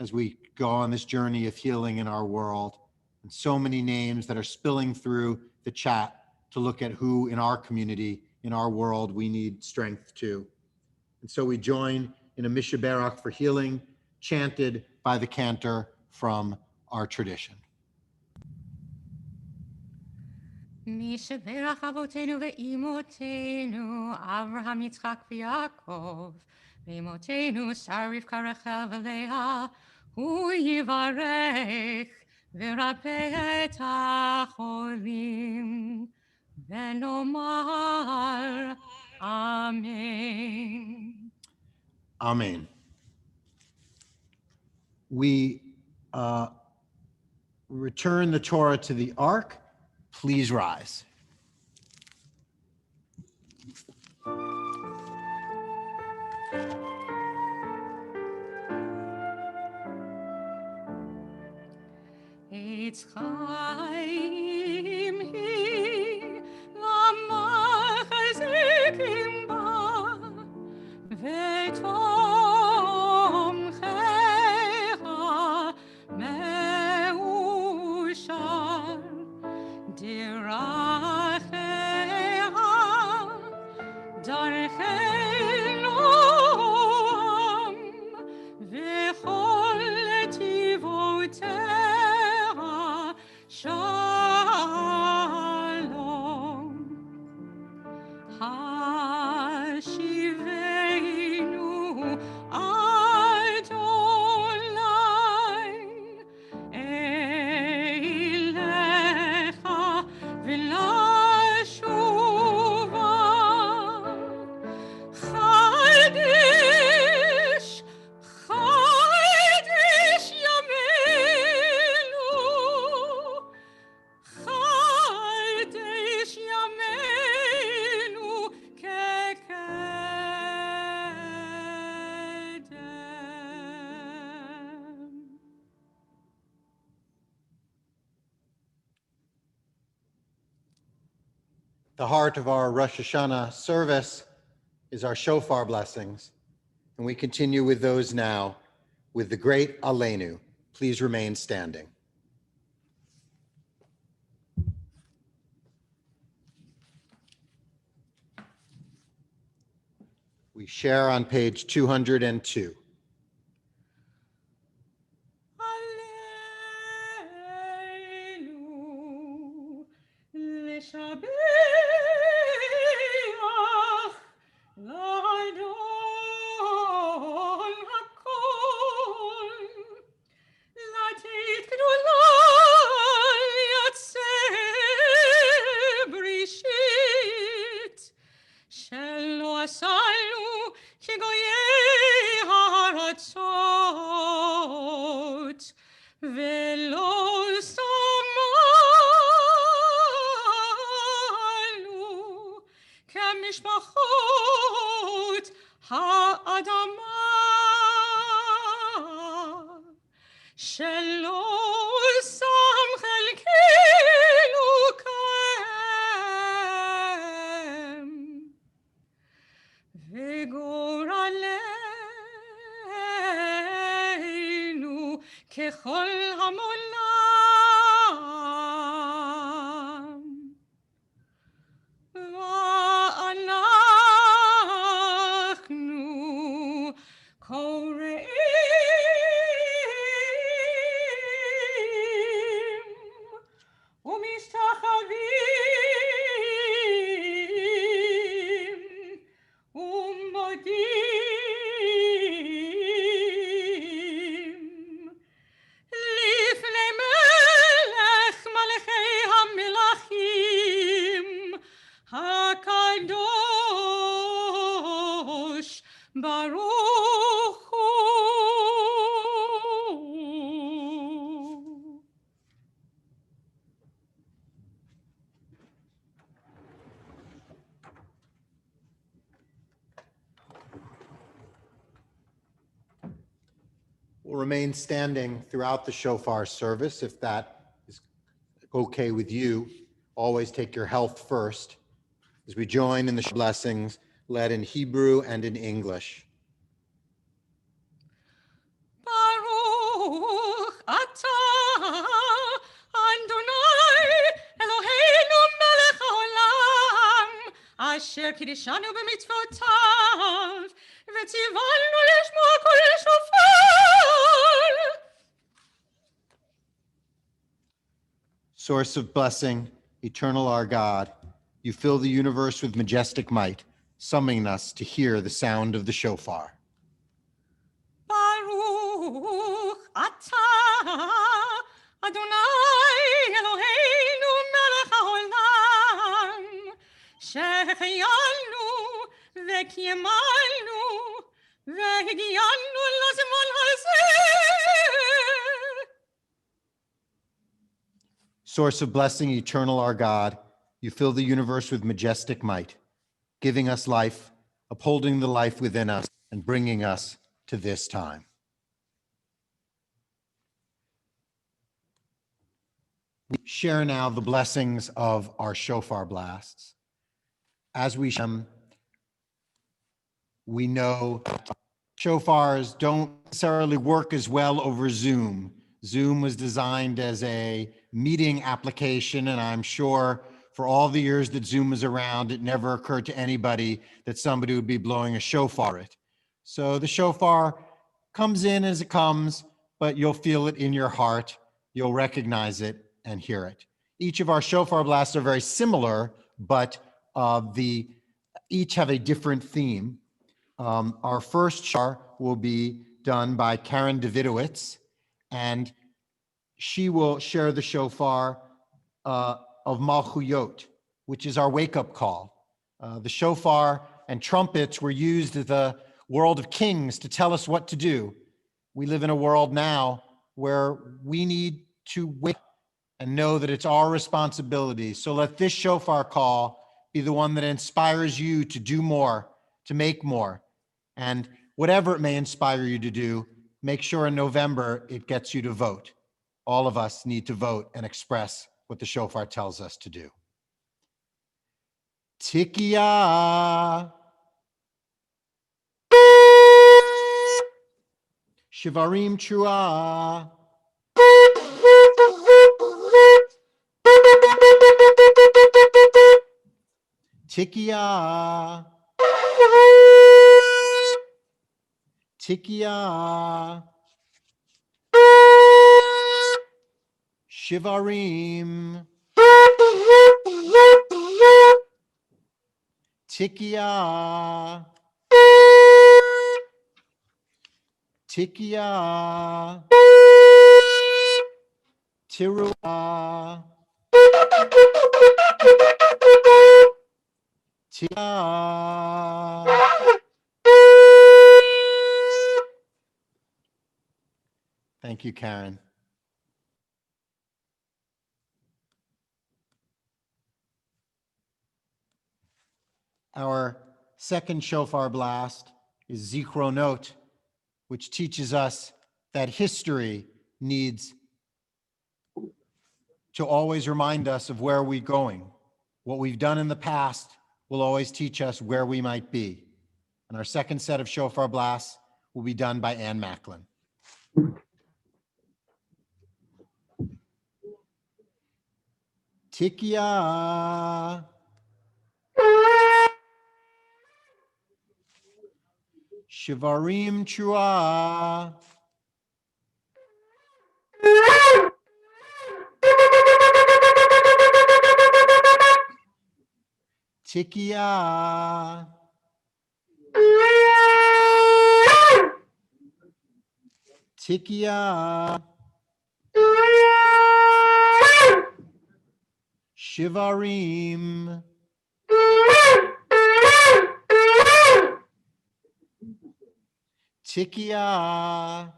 as we go on this journey of healing in our world. And so many names that are spilling through the chat to look at who in our community, in our world, we need strength to. And so we join in a Misha Barak for healing, chanted by the cantor from our tradition. Misha Berach Avotenu ve'imotenu, Avraham, Yitzchak, v'Yaakov, ve'imotenu, Sarah, Rivka, Rachel, v'Leah, hu yivarech, v'rapeh et ha'cholim, v'nomar, Amen. Amen. We return the Torah to the ark. Please rise. It's Chaim hi, l'machazikim ba, v'tomchecha meushar, dirachecha, darchei noam, v'chol tivoteh the heart of our Rosh Hashanah service is our Shofar blessings, and we continue with those now with the great Aleinu. Please remain standing. We share on page 202. Aleinu leshabeach l'adon hakol latit gdola yatzeh brishit shelo asalu kigoyei haratzot velo samalu kamishpachot ha'adama shelo sam chelkenu kaem וגורלנו ככל המולם ואנחנו קוראים ומשתחווים ומודים לפני מלך מלכי המלכים הקדוש ברוך הוא. We'll remain standing throughout the shofar service, if that is okay with you. Always take your health first as we join in the blessings led in Hebrew and in English. Baruch atah Adonai Eloheinu melech haolam asher kiddushanu b'mitzvotav v'tzivanu lishma kol shofar. Source of blessing, eternal our God, you fill the universe with majestic might, summoning us to hear the sound of the shofar. Baruch atah Adonai Eloheinu melech haolam שהחיינו וקיימנו והגיענו לזמן הזה. Source of blessing, eternal our God, you fill the universe with majestic might, giving us life, upholding the life within us, and bringing us to this time. We share now the blessings of our shofar blasts. As we share them, we know shofars don't necessarily work as well over Zoom. Zoom was designed as a meeting application, and I'm sure for all the years that Zoom was around, it never occurred to anybody that somebody would be blowing a shofar it. So the shofar comes in as it comes, but you'll feel it in your heart. You'll recognize it and hear it. Each of our shofar blasts are very similar, but each have a different theme. Our first shofar will be done by Karen Davidowitz, and she will share the shofar of Malchuyot, which is our wake-up call. The shofar and trumpets were used in the world of kings to tell us what to do. We live in a world now where we need to wake up and know that it's our responsibility. So let this shofar call be the one that inspires you to do more, to make more. And whatever it may inspire you to do, make sure in November it gets you to vote. All of us need to vote and express what the shofar tells us to do. Tikia. Shivarim Trua. Tikia. Tikia. Shivarim. Tikia. Tikia. Tirua. Tia. Thank you, Karen. Our second shofar blast is Zichronot, which teaches us that history needs to always remind us of where we're going. What we've done in the past will always teach us where we might be. And our second set of shofar blasts will be done by Ann Macklin. Tikia. Shivarim Trua. Tikia. Tikia. Shivarim. Tikia.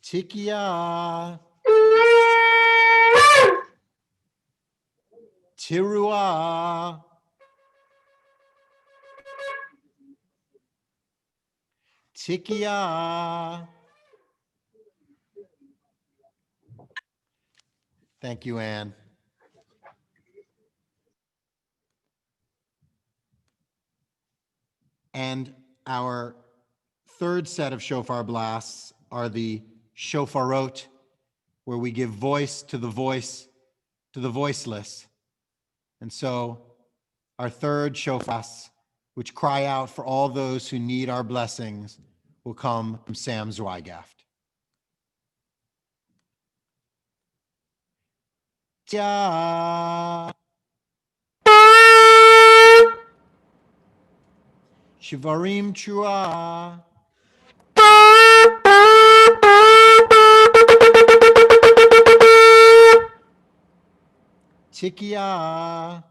Tikia. Tirua. Tikia. Thank you, Anne. And our third set of shofar blasts are the shofarot, where we give voice to the voiceless. And so our third shofar, which cry out for all those who need our blessings, will come from Sam Zweigaft. Tia. Shivarim Trua. Tikia.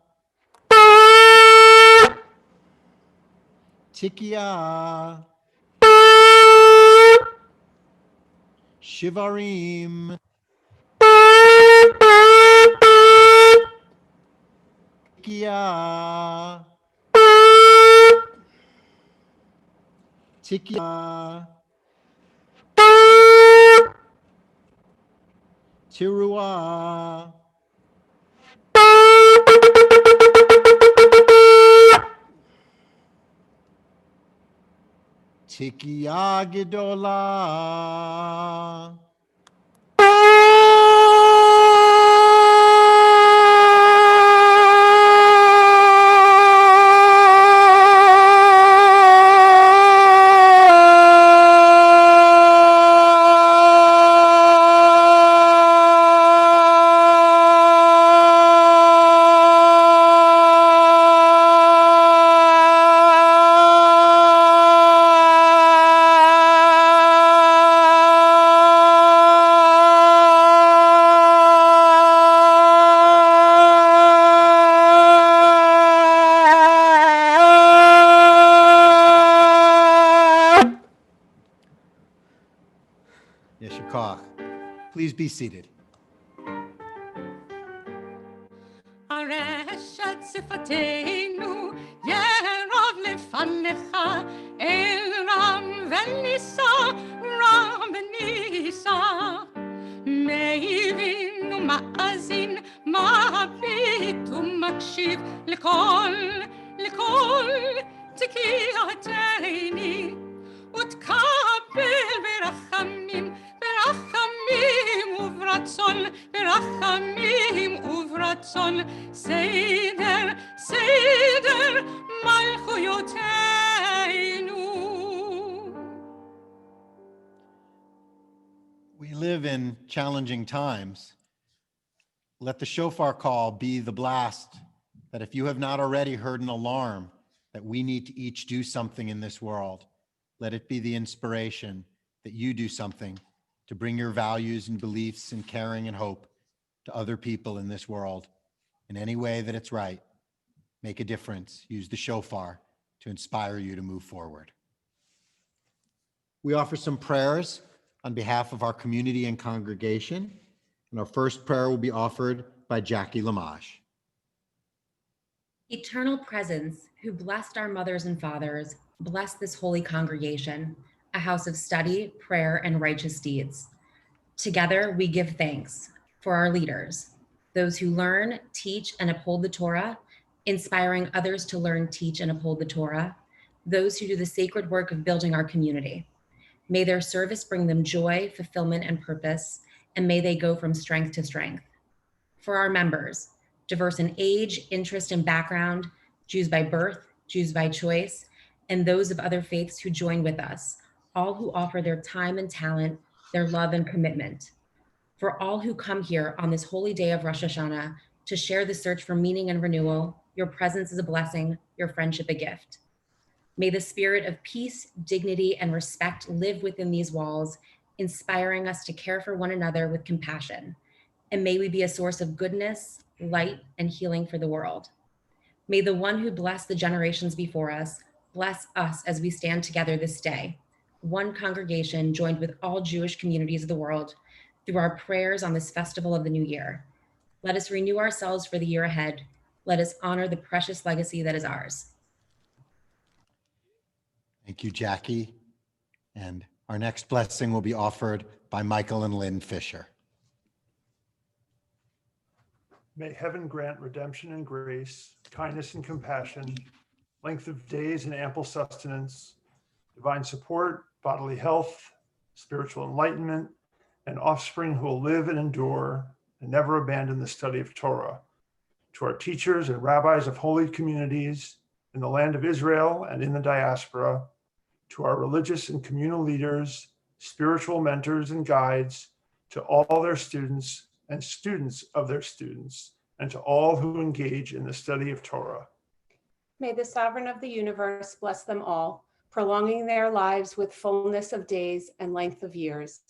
Tikia. Shivarim. Tikia. Tikia. Tirua. Tikia Gedola. Yeshikach. Please be seated. הרשת שפתנו ירוב לפניך אל רם ונישא רם ונישא מאבינו מאזין, מביט ומקשיב לכל תקיעתני, ותקבל ברחמים וברצון, סדר מלכויותינו. We live in challenging times. Let the shofar call be the blast that if you have not already heard an alarm that we need to each do something in this world, let it be the inspiration that you do something to bring your values and beliefs and caring and hope to other people in this world in any way that it's right. Make a difference. Use the shofar to inspire you to move forward. We offer some prayers on behalf of our community and congregation. And our first prayer will be offered by Jackie Lamash. Eternal presence, who blessed our mothers and fathers, bless this holy congregation, a house of study, prayer, and righteous deeds. Together, we give thanks for our leaders, those who learn, teach, and uphold the Torah, inspiring others to learn, teach, and uphold the Torah, those who do the sacred work of building our community. May their service bring them joy, fulfillment, and purpose, and may they go from strength to strength. For our members, diverse in age, interest, and background, Jews by birth, Jews by choice, and those of other faiths who join with us, all who offer their time and talent, their love and commitment. For all who come here on this holy day of Rosh Hashana to share the search for meaning and renewal, your presence is a blessing, your friendship a gift. May the spirit of peace, dignity, and respect live within these walls, inspiring us to care for one another with compassion. And may we be a source of goodness, light, and healing for the world. May the one who blessed the generations before us bless us as we stand together this day, one congregation joined with all Jewish communities of the world through our prayers on this festival of the new year. Let us renew ourselves for the year ahead. Let us honor the precious legacy that is ours. Thank you, Jackie. And our next blessing will be offered by Michael and Lynn Fisher. May heaven grant redemption and grace, kindness and compassion, length of days and ample sustenance, divine support, bodily health, spiritual enlightenment, and offspring who will live and endure and never abandon the study of Torah. To our teachers and rabbis of holy communities in the land of Israel and in the diaspora, to our religious and communal leaders, spiritual mentors and guides, to all their students and students of their students, and to all who engage in the study of Torah. May the sovereign of the universe bless them all, prolonging their lives with fullness of days and length of years.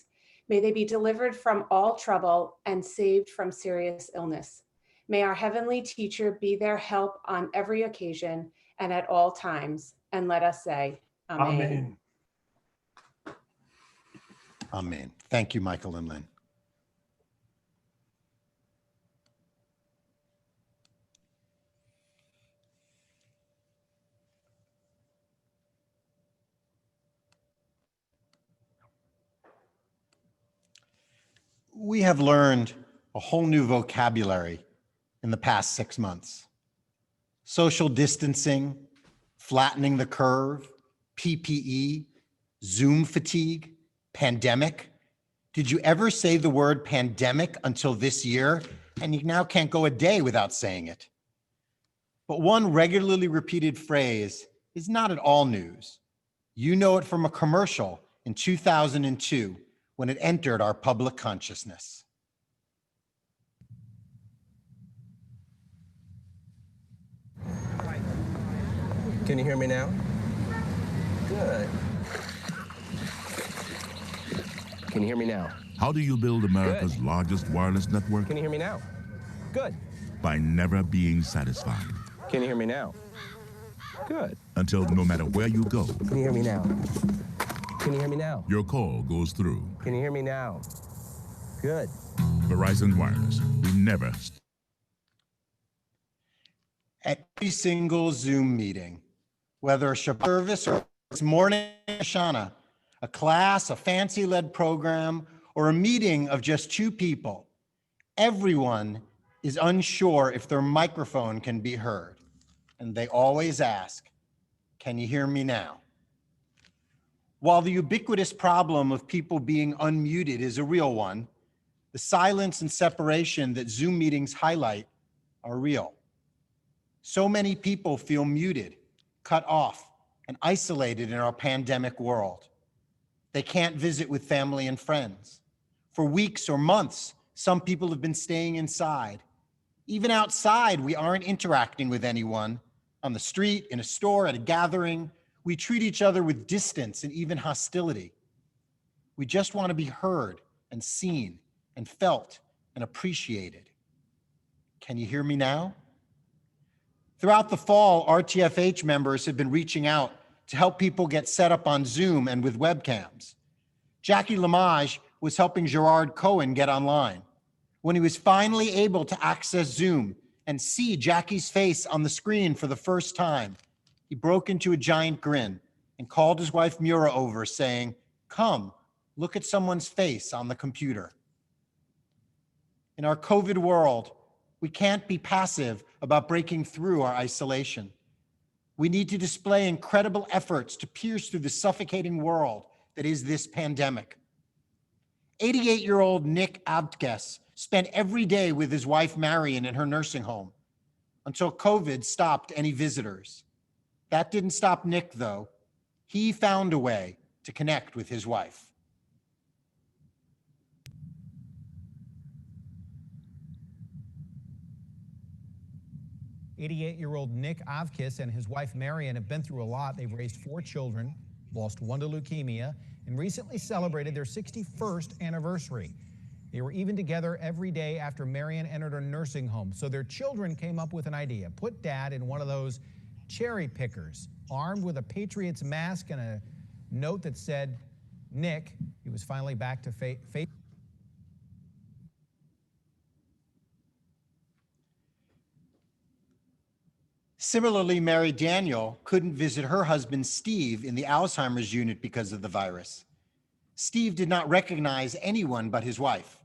May they be delivered from all trouble and saved from serious illness. May our heavenly teacher be their help on every occasion and at all times. And let us say, Amen. Amen. Amen. Thank you, Michael and Lynn. We have learned a whole new vocabulary in the past 6 months. Social distancing, flattening the curve, PPE, Zoom fatigue, pandemic. Did you ever say the word pandemic until this year? And you now can't go a day without saying it. But one regularly repeated phrase is not at all news. You know it from a commercial in 2002 when it entered our public consciousness. Can you hear me now? Good. Can you hear me now? How do you build America's largest wireless network? Can you hear me now? Good. By never being satisfied. Can you hear me now? Good. Until no matter where you go. Can you hear me now? Can you hear me now? Your call goes through. Can you hear me now? Good. Verizon Wireless. We never. At every single Zoom meeting, whether a Shabbat service or this morning Shana, a class, a fancy-led program, or a meeting of just 2 people, Everyone is unsure if their microphone can be heard, and they always ask, "Can you hear me now?" While the ubiquitous problem of people being unmuted is a real one, the silence and separation that Zoom meetings highlight are real. So many people feel muted, cut off, and isolated in our pandemic world. They can't visit with family and friends. For weeks or months, some people have been staying inside. Even outside, we aren't interacting with anyone. On the street, in a store, at a gathering, we treat each other with distance and even hostility. We just want to be heard and seen and felt and appreciated. Can you hear me now? Throughout the fall, RTFH members have been reaching out to help people get set up on Zoom and with webcams. Jackie Lamage was helping Gerard Cohen get online. When he was finally able to access Zoom and see Jackie's face on the screen for the first time, he broke into a giant grin and called his wife Mura over saying, "Come, look at someone's face on the computer." In our COVID world, we can't be passive about breaking through our isolation. We need to display incredible efforts to pierce through the suffocating world that is this pandemic. 88-year-old Nick Abtkes spent every day with his wife Marion in her nursing home until COVID stopped any visitors. That didn't stop Nick, though. He found a way to connect with his wife. 88-year-old Nick Avkis and his wife Marion have been through a lot. They've raised 4 children, lost 1 to leukemia, and recently celebrated their 61st anniversary. They were even together every day after Marion entered a nursing home. So their children came up with an idea. Put Dad in one of those cherry pickers, armed with a Patriots mask and a note that said, "Nick, he was finally back to faith." Similarly, Mary Daniel couldn't visit her husband, Steve, in the Alzheimer's unit because of the virus. Steve did not recognize anyone but his wife.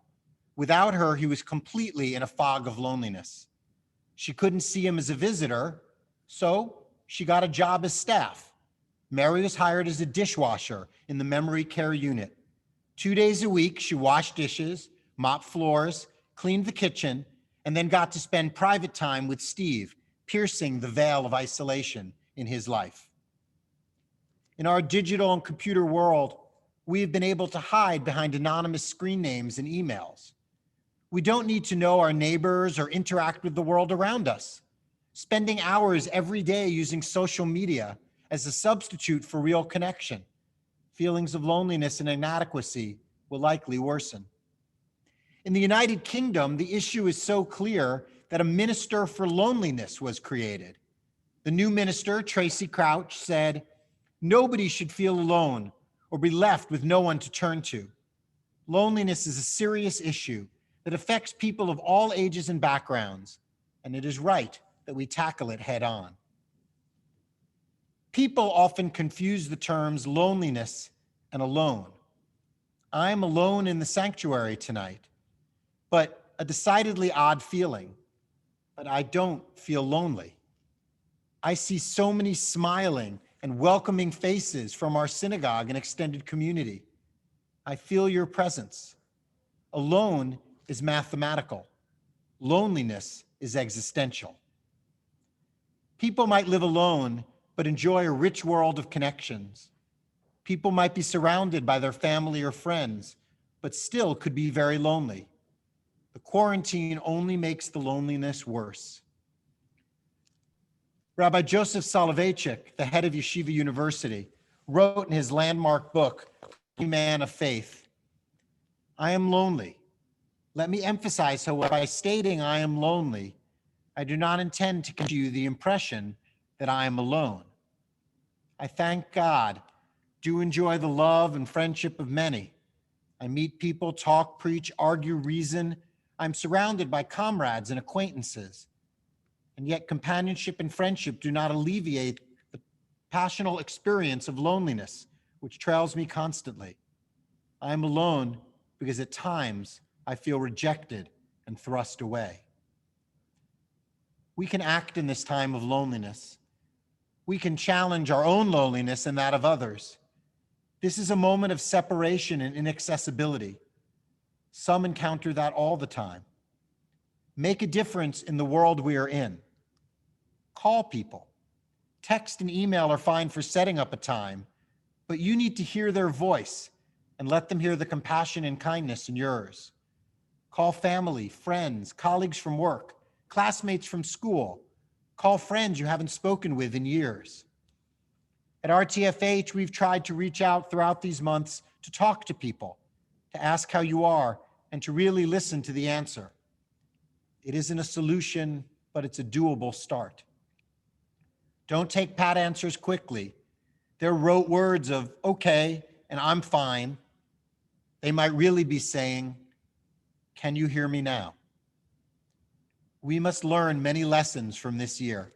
Without her, he was completely in a fog of loneliness. She couldn't see him as a visitor, so she got a job as staff. Mary was hired as a dishwasher in the memory care unit. 2 days a week, she washed dishes, mopped floors, cleaned the kitchen, and then got to spend private time with Steve, piercing the veil of isolation in his life. In our digital and computer world, we have been able to hide behind anonymous screen names and emails. We don't need to know our neighbors or interact with the world around us. Spending hours every day using social media as a substitute for real connection, feelings of loneliness and inadequacy will likely worsen. In the United Kingdom, the issue is so clear that a minister for loneliness was created. The new minister, Tracy Crouch, said, "Nobody should feel alone or be left with no one to turn to. Loneliness is a serious issue that affects people of all ages and backgrounds, and it is right that we tackle it head on." People often confuse the terms loneliness and alone. I'm alone in the sanctuary tonight, but a decidedly odd feeling. But I don't feel lonely. I see so many smiling and welcoming faces from our synagogue and extended community. I feel your presence. Alone is mathematical. Loneliness is existential. People might live alone, but enjoy a rich world of connections. People might be surrounded by their family or friends, but still could be very lonely. The quarantine only makes the loneliness worse. Rabbi Joseph Soloveitchik, the head of Yeshiva University, wrote in his landmark book, Man of Faith, "I am lonely. Let me emphasize, however, by stating I am lonely, I do not intend to give you the impression that I am alone. I thank God, do enjoy the love and friendship of many. I meet people, talk, preach, argue, reason. I'm surrounded by comrades and acquaintances. And yet companionship and friendship do not alleviate the passional experience of loneliness, which trails me constantly. I am alone because at times I feel rejected and thrust away. We can act in this time of loneliness. We can challenge our own loneliness and that of others. This is a moment of separation and inaccessibility. Some encounter that all the time. Make a difference in the world we are in. Call people. Text and email are fine for setting up a time, but you need to hear their voice and let them hear the compassion and kindness in yours. Call family, friends, colleagues from work, classmates from school. Call friends you haven't spoken with in years. At RTFH, we've tried to reach out throughout these months to talk to people, to ask how you are, and to really listen to the answer. It isn't a solution, but it's a doable start. Don't take pat answers quickly. They're rote words of okay and I'm fine. They might really be saying, can you hear me now? We must learn many lessons from this year,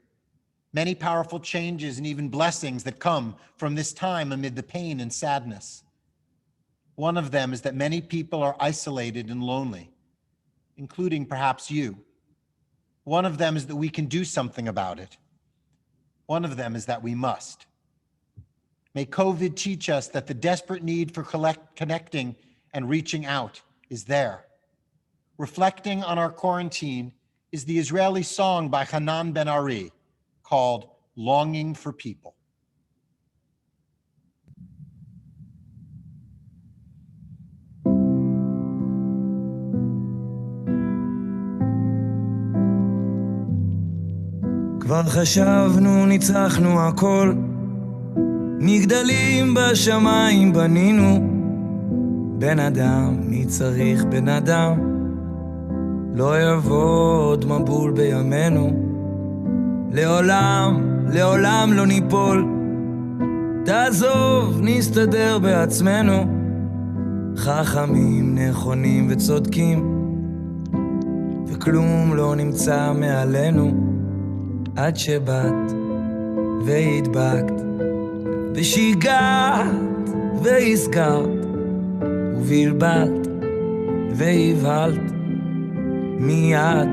many powerful changes and even blessings that come from this time amid the pain and sadness. One of them is that many people are isolated and lonely, including perhaps you. One of them is that we can do something about it. One of them is that we must. May COVID teach us that the desperate need for connecting and reaching out is there. Reflecting on our quarantine is the Israeli song by Hanan Ben Ari called Longing for People. כבר חשבנו, ניצחנו הכל, מגדלים בשמיים בנינו, בן אדם, מי צריך בן אדם? לא יבוא עוד מבול בימינו, לעולם, לעולם לא ניפול, תעזוב, נסתדר בעצמנו, חכמים, נכונים וצודקים, וכלום לא נמצא מעלינו, עד שבאת והדבקת ושיגעת והזכרת ובלבלת והבהלת מיד.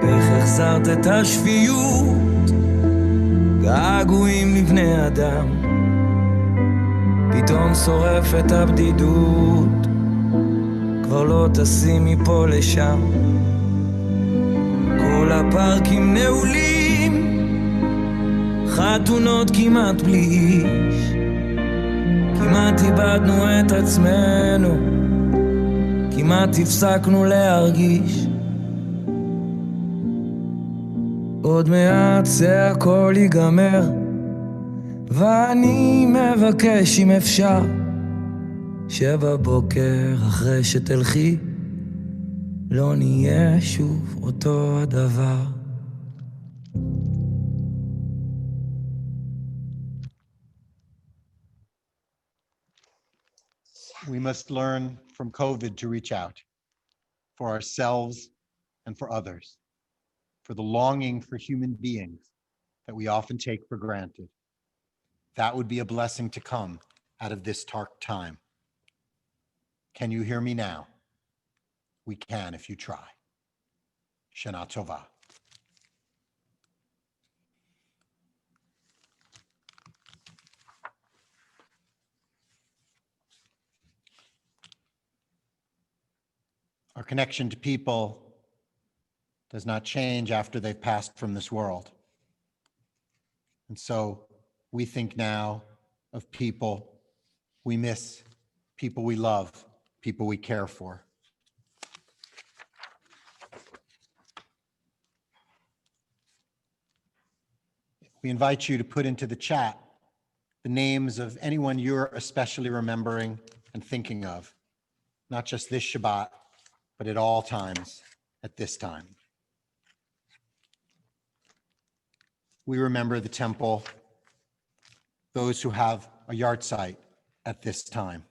איך החזרת את השפיות, געגועים לבני אדם, פתאום שורף את הבדידות, כבר לא תשים מפה לשם, כל הפארקים נעולים, חתונות כמעט בלי איש, כמעט איבדנו את עצמנו, כמעט הפסקנו להרגיש. עוד מעט זה הכל ייגמר, ואני מבקש אם אפשר, שבבוקר אחרי שתלכי, לא נהיה שוב אותו הדבר. We must learn from COVID to reach out for ourselves and for others, for the longing for human beings that we often take for granted. That would be a blessing to come out of this dark time. Can you hear me now? We can if you try. Shana Tova. Our connection to people does not change after they've passed from this world. And so we think now of people we miss, people we love, people we care for. We invite you to put into the chat the names of anyone you're especially remembering and thinking of, not just this Shabbat, but at all times at this time. We remember the temple, those who have a yahrzeit at this time.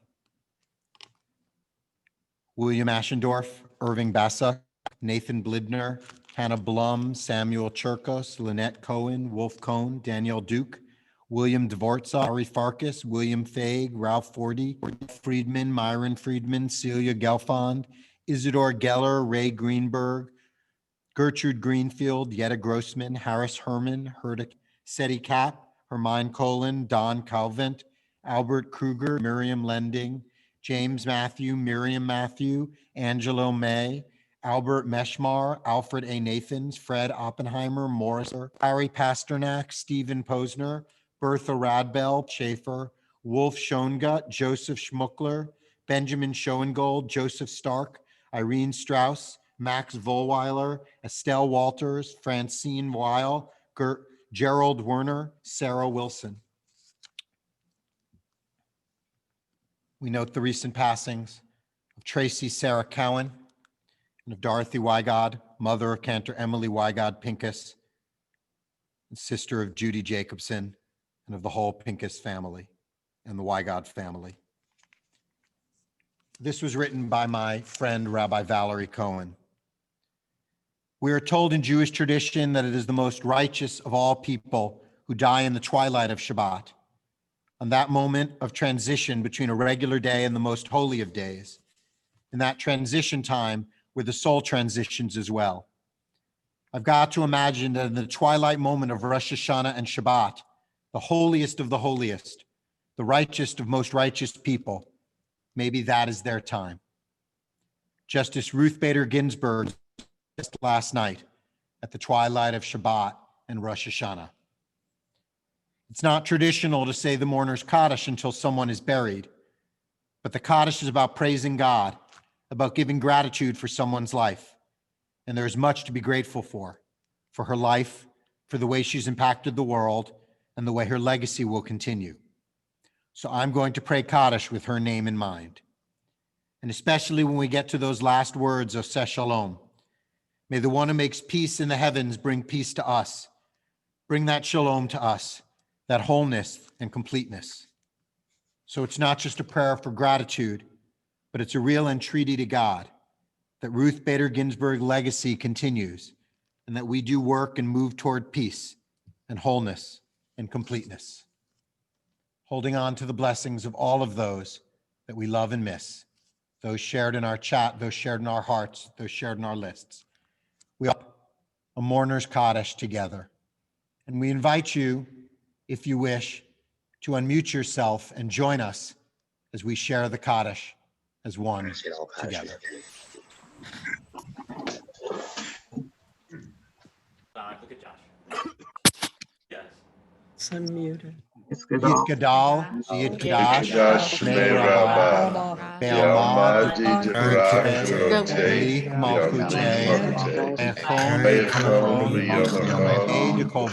William Aschendorf, Irving Bassa, Nathan Blidner, Hannah Blum, Samuel Cherkos, Lynette Cohen, Wolf Cohn, Danielle Duke, William Dvortza, Ari Farkas, William Faig, Ralph Fordy, Friedman, Myron Friedman, Celia Gelfond, Isidore Geller, Ray Greenberg, Gertrude Greenfield, Yetta Grossman, Harris Herman, Herta Seti Cap, Hermine Colin, Don Calvent, Albert Kruger, Miriam Lending, James Matthew, Miriam Matthew, Angelo May, Albert Meshmar, Alfred A. Nathans, Fred Oppenheimer, Morriser, Harry Pasternak, Stephen Posner, Bertha Radbell, Schaefer, Wolf Schoengut, Joseph Schmuckler, Benjamin Schoengold, Joseph Stark, Irene Strauss, Max Vollweiler, Estelle Walters, Francine Weil, Gerald Werner, Sarah Wilson. We note the recent passings of Tracy Sarah Cowan and of Dorothy Wygod, mother of Cantor Emily Wygod Pincus, and sister of Judy Jacobson, and of the whole Pincus family and the Wygod family. This was written by my friend, Rabbi Valerie Cohen. We are told in Jewish tradition that it is the most righteous of all people who die in the twilight of Shabbat, on that moment of transition between a regular day and the most holy of days, in that transition time where the soul transitions as well. I've got to imagine that in the twilight moment of Rosh Hashana and Shabbat, the holiest of the holiest, the righteous of most righteous people, maybe that is their time. Justice Ruth Bader Ginsburg just last night at the twilight of Shabbat and Rosh Hashanah. It's not traditional to say the mourner's Kaddish until someone is buried, but the Kaddish is about praising God, about giving gratitude for someone's life. And there's much to be grateful for her life, for the way she's impacted the world, and the way her legacy will continue. So I'm going to pray Kaddish with her name in mind. And especially when we get to those last words of Seh Shalom, may the one who makes peace in the heavens bring peace to us. Bring that shalom to us, that wholeness and completeness. So it's not just a prayer for gratitude, but it's a real entreaty to God that Ruth Bader Ginsburg legacy continues and that we do work and move toward peace and wholeness and completeness. Holding on to the blessings of all of those that we love and miss, those shared in our chat, those shared in our hearts, those shared in our lists. We are a mourner's Kaddish together. And we invite you, if you wish, to unmute yourself and join us as we share the Kaddish as one together. Look at Josh. Yes. It's unmuted. Yitgadal, Yitgadash, Shmei Rabbah, Be'almad, Kurteh, Malchuteh, Echon, Yomei Dekol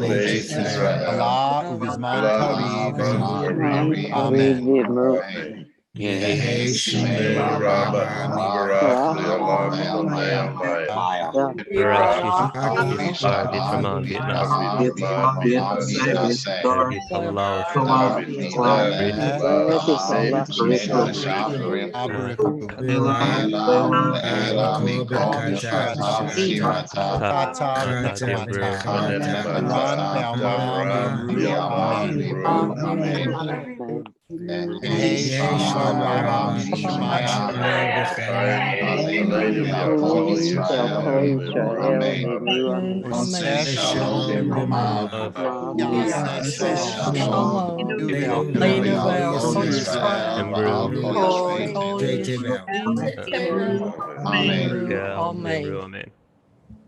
Beit Yisrael, Allah Uvizman Kariv, Amen. Yehi Shmei Rabbah Barak Le'olam Vietnam,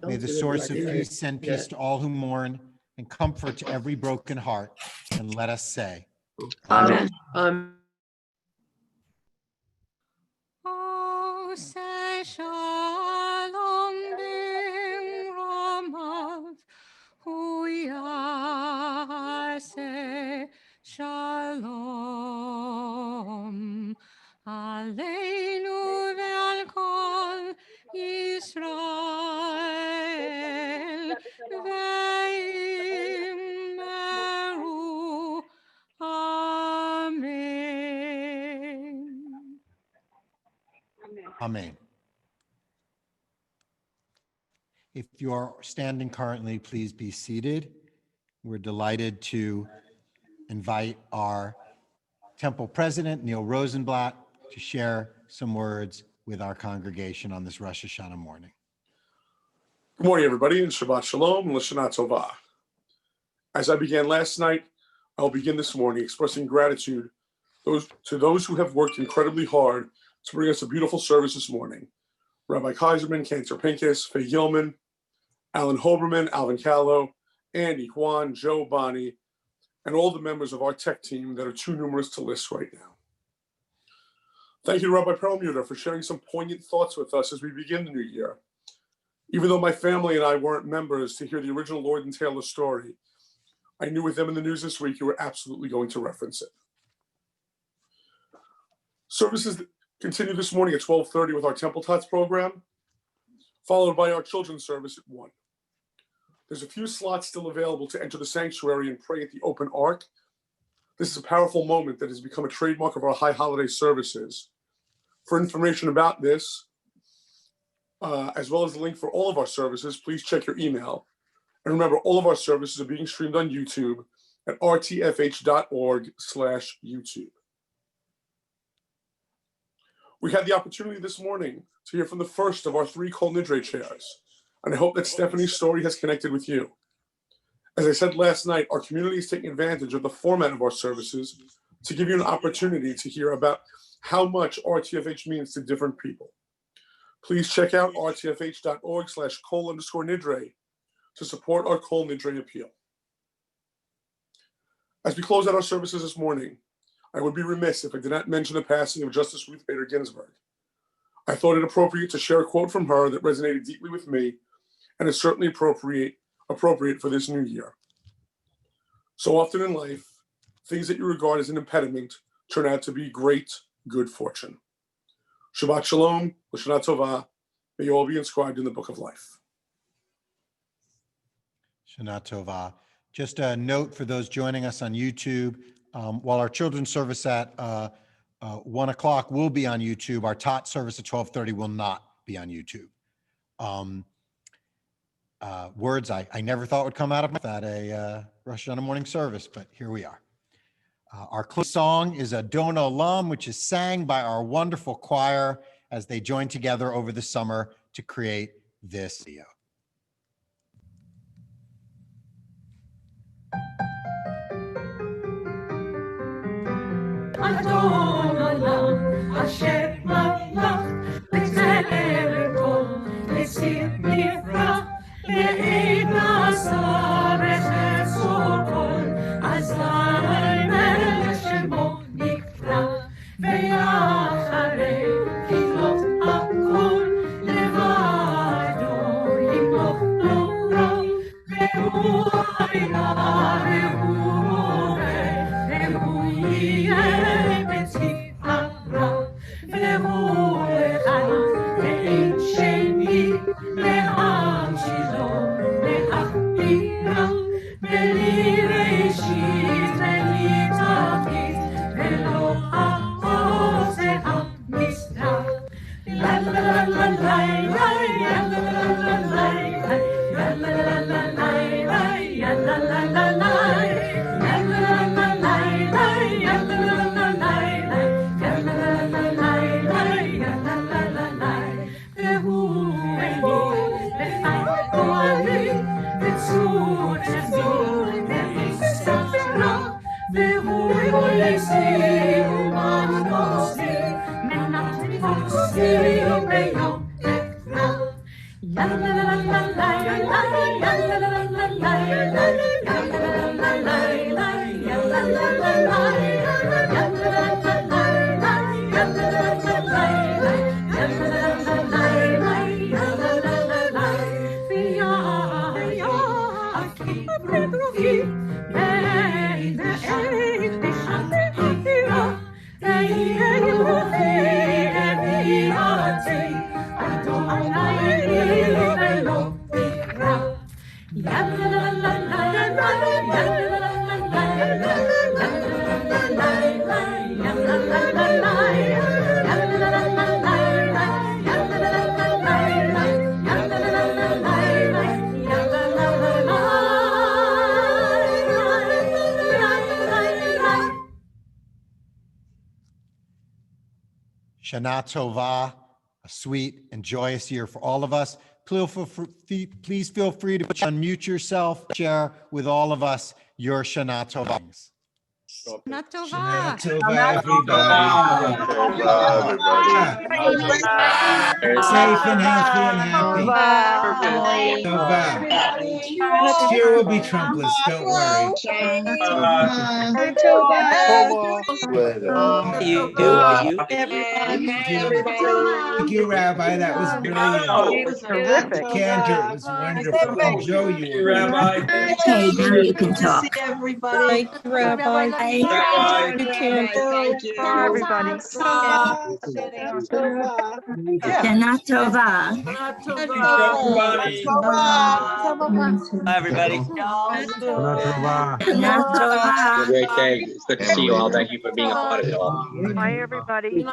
May the source of peace send peace to all who mourn and comfort to every broken heart. And let us say, Amen. Oh, say shalom b'ramav, hu yaseh shalom aleinu ve'al kol Yisrael ve'immeru. Amen. Amen. If you are standing currently, please be seated. We're delighted to invite our temple president, Neil Rosenblatt, to share some words with our congregation on this Rosh Hashanah morning. Good morning, everybody, and Shabbat Shalom and Shana Tova. As I began last night, I'll begin this morning expressing gratitude to those who have worked incredibly hard to bring us a beautiful service this morning. Rabbi Kaiserman, Cantor Pincus, Faye Gilman, Alan Hoberman, Alvin Callow, Andy, Juan, Joe, Bonnie, and all the members of our tech team that are too numerous to list right now. Thank you to Rabbi Perlmutter for sharing some poignant thoughts with us as we begin the new year. Even though my family and I weren't members to hear the original Lord and Taylor story, I knew with them in the news this week you were absolutely going to reference it. Services continue this morning at 12:30 with our Temple Tots program, followed by our children's service at 1. There's a few slots still available to enter the sanctuary and pray at the open ark. This is a powerful moment that has become a trademark of our high holiday services. For information about this, as well as the link for all of our services, please check your email. And remember, all of our services are being streamed on YouTube at rtfh.org/YouTube. We had the opportunity this morning to hear from the first of our 3 Kol Nidre chairs, and I hope that Stephanie's story has connected with you. As I said last night, our community is taking advantage of the format of our services to give you an opportunity to hear about how much RTFH means to different people. Please check out rtfh.org/Kol_Nidre to support our Kol Nidre appeal. As we close out our services this morning, I would be remiss if I did not mention the passing of Justice Ruth Bader Ginsburg. I thought it appropriate to share a quote from her that resonated deeply with me and is certainly appropriate for this new year. So often in life, things that you regard as an impediment turn out to be great good fortune. Shabbat Shalom, L'Shana Tova. May you all be inscribed in the book of life. Shana Tova. Just a note for those joining us on YouTube, while our children's service at 1 o'clock will be on YouTube, our tot service at 12:30 will not be on YouTube. Words I never thought would come out of my mouth at a Rosh Hashanah morning service, but here we are. Our closing song is Adon Olam, which is sang by our wonderful choir as they join together over the summer to create this video. Adon Olam, Asher Malach, B'Tzelem Kol, B'Sir Nifrach, Le'ed Nasa, B'Chesor Kol, Azai Melech Shemo Nikra, Ve'acharei Kilot HaKol, Levado Yimloch Lo Ra, Ve'hu Hayla, Ve'hu Moreh, Ve'hu Yeh B'Tzivara, Ve'hu Echad, Ve'ein Sheni, Le'am Shilo, Le'achbira, Ve'li Reshit, Ve'li Tachit, Ve'lo Ha'oz Ve'hamizrach. La la la la la la, la la la la la, la la la la la, la la la la la. Shana Tova, a sweet and joyous year for all of us. Please feel free to unmute yourself, share with all of us your Shana Tova. Shana Tova. Shana Tova, everybody. Safe and healthy and happy. Tova. Next year will be Trumpless, don't worry. Thank you, Rabbi. That was brilliant. It was terrific. Candor, it was wonderful. And Joe, you were Rabbi. Okay, now you can talk. Everybody. Thank you, Rabbi. Rabbi. You can. Thank you. Everybody. Shana Tova. Everybody. Hi, everybody. Shana Tova. Have a great day. It's good to see you all. Thank you for being a part of it all. Bye, everybody.